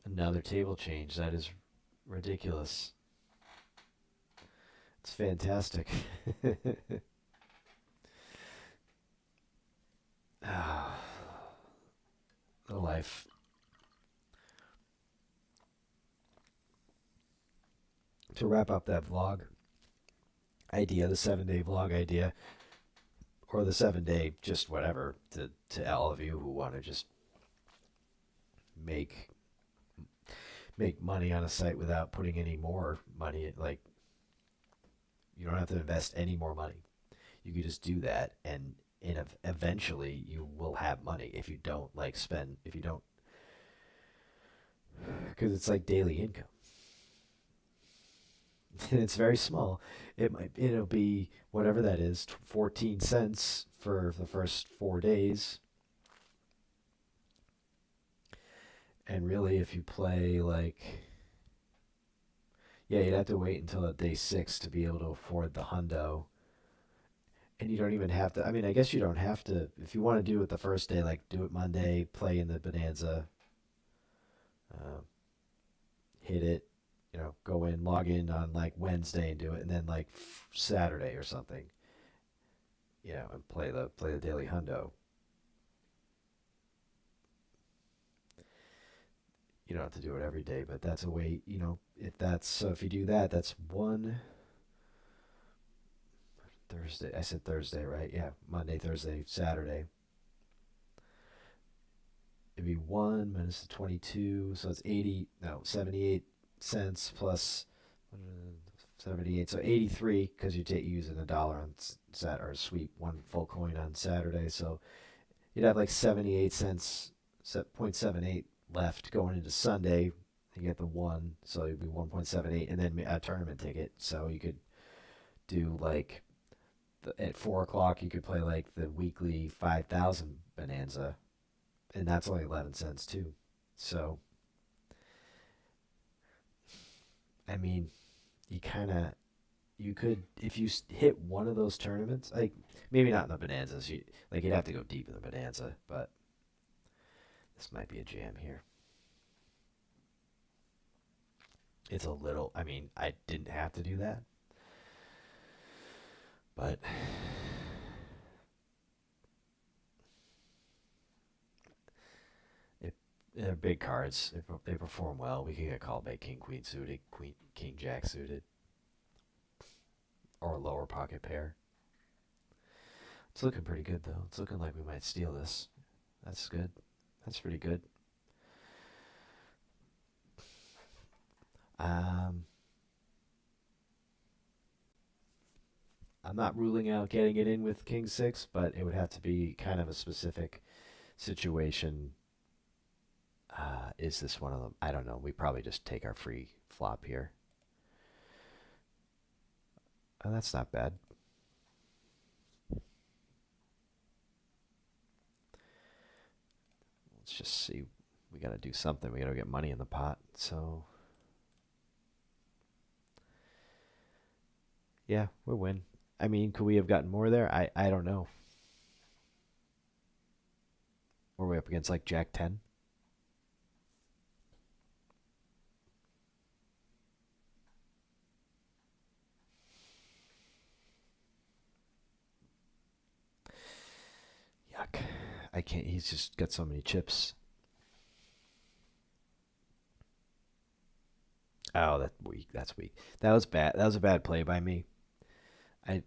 Another table change. That is ridiculous. It's fantastic. Ah, the life. To wrap up that vlog idea, the 7-day vlog idea, or the 7-day just whatever, to all of you who want to just make make money on a site without putting any more money. Like, you don't have to invest any more money. You could just do that, and eventually you will have money if you don't if you don't, because it's like daily income. And it's very small. It'll be whatever that is, 14 cents for the first 4 days. And really, if you play yeah, you'd have to wait until day 6 to be able to afford the hundo. And you don't even have to. I mean, I guess you don't have to. If you want to do it the first day, like do it Monday, play in the bonanza, uh, hit it, go in, log in on like Wednesday and do it, and then like Saturday or something, and play the daily hundo. You don't have to do it every day, but that's a way. If that's so, if you do that, that's one Thursday. I said Thursday, right? Yeah, Monday, Thursday, Saturday. It'd be one minus the 22, so it's 80. No, 78 cents plus 78, so 83 because you're using $1 on sat or sweep one full coin on Saturday, so you'd have like 78 cents, 0.78 left going into Sunday. You get the one, so it'd be 1.78, and then a tournament ticket. So you could do like at 4 o'clock, you could play like the weekly 5,000 bonanza, and that's only 11 cents too. So, I mean, you could, if you hit one of those tournaments, like maybe not in the bonanzas, you'd have to go deep in the bonanza, but this might be a jam here. It's a little, I mean, I didn't have to do that, but they're big cards. They perform well. We can get called by king queen suited, queen king jack suited, or a lower pocket pair. It's looking pretty good though. It's looking like we might steal this. That's good. That's pretty good. Um, I'm not ruling out getting it in with king six, but it would have to be kind of a specific situation. Is this one of them? I don't know. We probably just take our free flop here. Oh, that's not bad. Let's just see. We got to do something. We got to get money in the pot. So, yeah, we're win. I mean, could we have gotten more there? I don't know. Were we up against like Jack 10? Yuck. I can't. He's just got so many chips. Oh, that's weak. That's weak. That was bad. That was a bad play by me.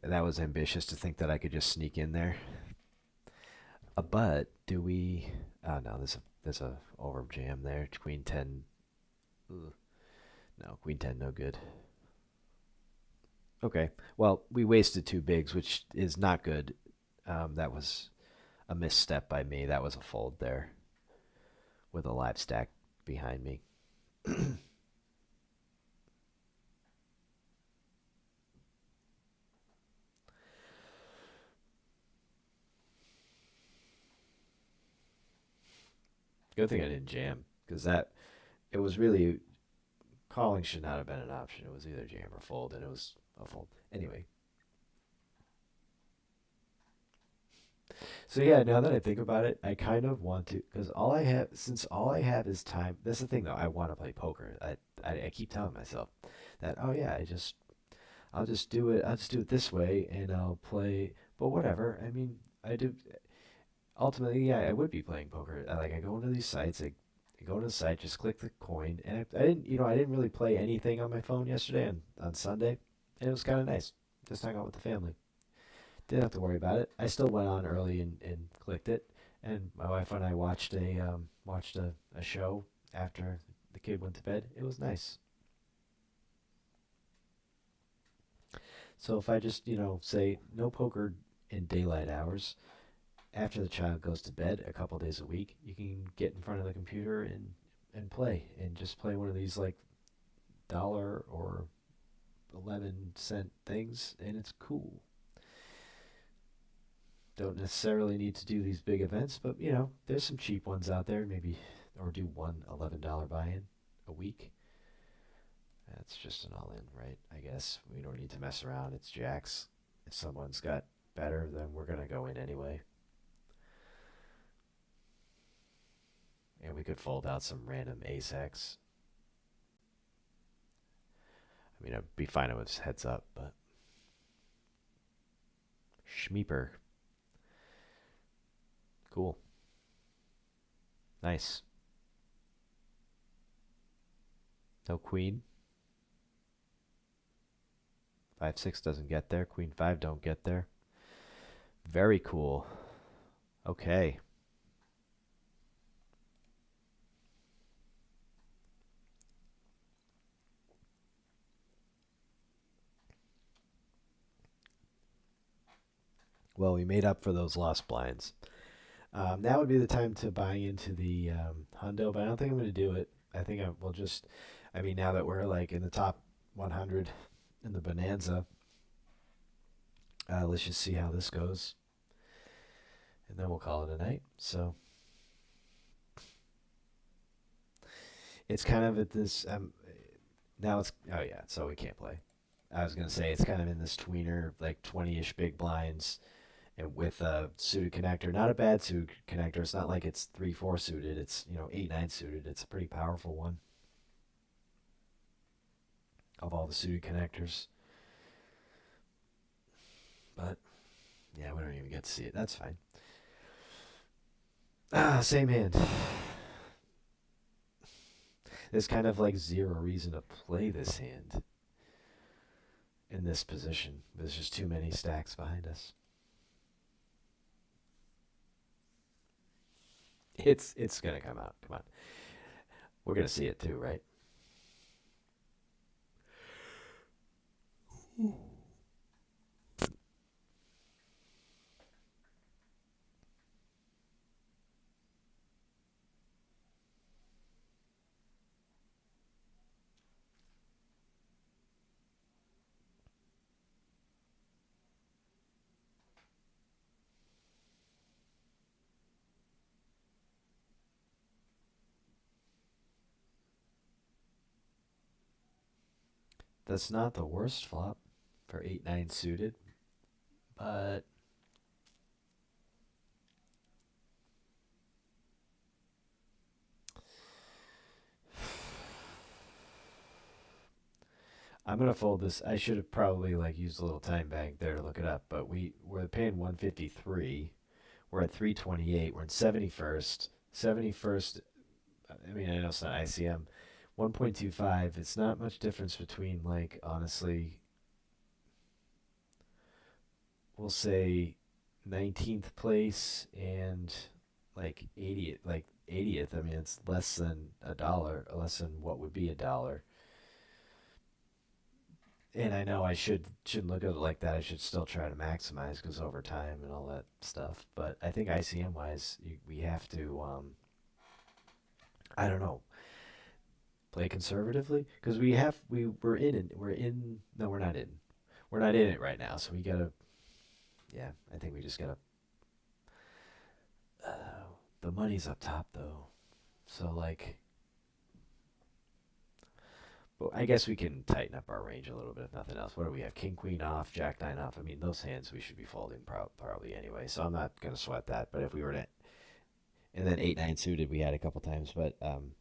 That was ambitious to think that I could just sneak in there. But do we? Oh no, there's a over jam there. Queen 10. Ugh. No, Queen 10, no good. Okay. Well, we wasted two bigs, which is not good. That was a misstep by me. That was a fold there with a live stack behind me. Good thing I didn't jam because that it was really calling should not have been an option. It was either jam or fold, and it was a fold. Anyway, so yeah, now that I think about it, I kind of want to because all I have is time. That's the thing though. I want to play poker. I keep telling myself that oh yeah, I'll just do it. I'll just do it this way, and I'll play. But whatever. I mean, I do. Ultimately, yeah, I would be playing poker. I go into these sites. I go to the site, just click the coin, and I didn't. I didn't really play anything on my phone yesterday on Sunday, and it was kind of nice. Just hang out with the family. Didn't have to worry about it. I still went on early and clicked it, and my wife and I watched a show after the kid went to bed. It was nice. So if I just say no poker in daylight hours after the child goes to bed a couple days a week, you can get in front of the computer and play and just play one of these like dollar or 11-cent things, and it's cool. Don't necessarily need to do these big events, but there's some cheap ones out there. Maybe or do one $11 buy-in a week. That's just an all-in, right? I guess we don't need to mess around. It's jacks. If someone's got better, then we're gonna go in anyway, and we could fold out some random ace X. I mean, I'd be fine if it was heads up, but Schmeeper, cool, nice. No queen. 5-6 doesn't get there. Queen 5 don't get there. Very cool. Okay. Well, we made up for those lost blinds. Now would be the time to buy into the hundo, but I don't think I'm going to do it. I think I will just. I mean, now that we're like in the top 100 in the bonanza, let's just see how this goes, and then we'll call it a night. So it's kind of at this. Now it's. Oh yeah, so we can't play. I was gonna say it's kind of in this tweener, like 20-ish big blinds, and with a suited connector. Not a bad suited connector. It's not like it's 3-4 suited. It's 8-9 suited. It's a pretty powerful one of all the suited connectors. But yeah, we don't even get to see it. That's fine. Same hand. There's kind of like zero reason to play this hand in this position. There's just too many stacks behind us. It's gonna come out. Come on, we're gonna see it too, right? That's not the worst flop for 8-9 suited, but I'm gonna fold this. I should have probably like used a little time bank there to look it up, but we're paying 153. We're at 328. We're in 71st. 71st. I mean, I know it's not ICM. 1.25. It's not much difference between like honestly, we'll say 19th place and like 80th. Like 80th. I mean, it's less than a dollar, less than what would be a dollar. And I know I shouldn't look at it like that. I should still try to maximize because over time and all that stuff. But I think ICM wise, we have to. I don't know, play conservatively because we're in it. We're in. No, we're not in. We're not in it right now. So we gotta. Yeah, I think we just gotta. The money's up top though, so like. But I guess we can tighten up our range a little bit if nothing else. What do we have? King Queen off, Jack Nine off. I mean, those hands we should be folding probably anyway. So I'm not gonna sweat that. But if we were to, and then 8-9 suited we had a couple times, but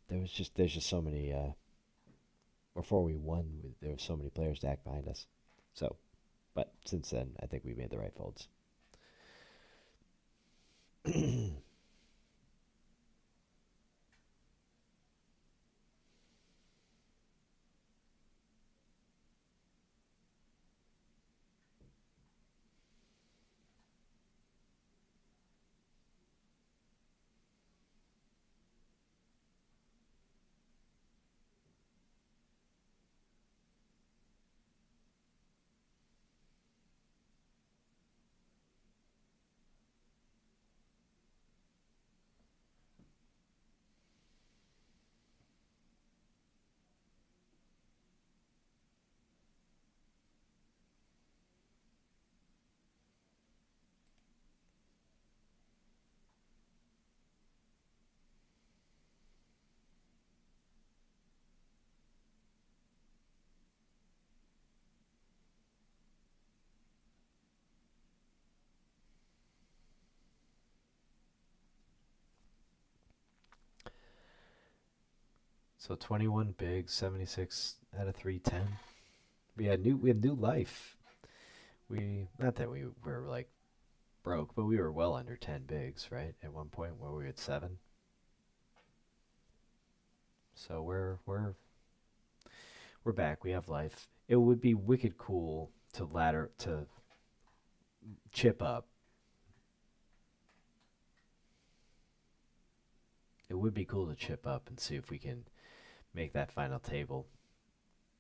there's just so many. Before we won, there were so many players stacked behind us. So, but since then, I think we made the right folds. So 21 big, 76 out of 310. We had new life. We not that we were like broke, but we were well under 10 bigs, right? At one point where we were at 7. So we're back. We have life. It would be wicked cool to ladder to chip up. It would be cool to chip up and see if we can make that final table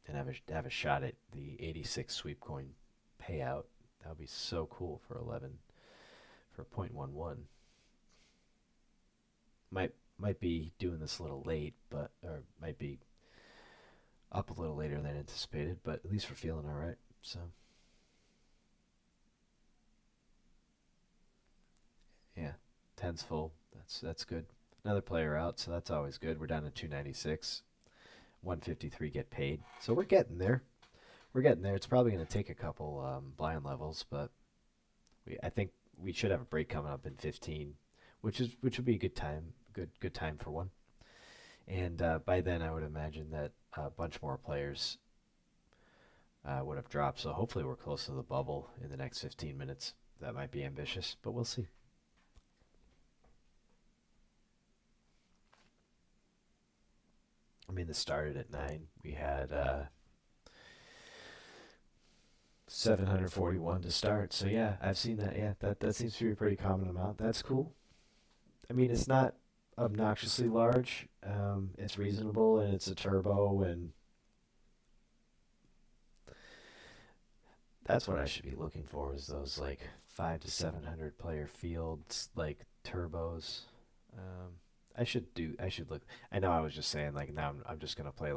and have a shot at the 86 sweep coin payout. That would be so cool for 11 for 0.11. Might be doing this a little late, but or might be up a little later than anticipated, but at least we're feeling all right. So yeah, ten's full. That's good. Another player out, so that's always good. We're down to 296. 153 get paid. So we're getting there. We're getting there. It's probably going to take a couple blind levels, but I think we should have a break coming up in 15, which would be a good time. Good time for one. And by then, I would imagine that a bunch more players would have dropped. So hopefully, we're close to the bubble in the next 15 minutes. That might be ambitious, but we'll see. I mean, this started at 9. We had 741 to start. So yeah, I've seen that. Yeah, that seems to be a pretty common amount. That's cool. I mean, it's not obnoxiously large. It's reasonable, and it's a turbo, and that's what I should be looking for is those like 5 to 700 player fields, like turbos. I should look. I know I was just saying like now I'm just gonna play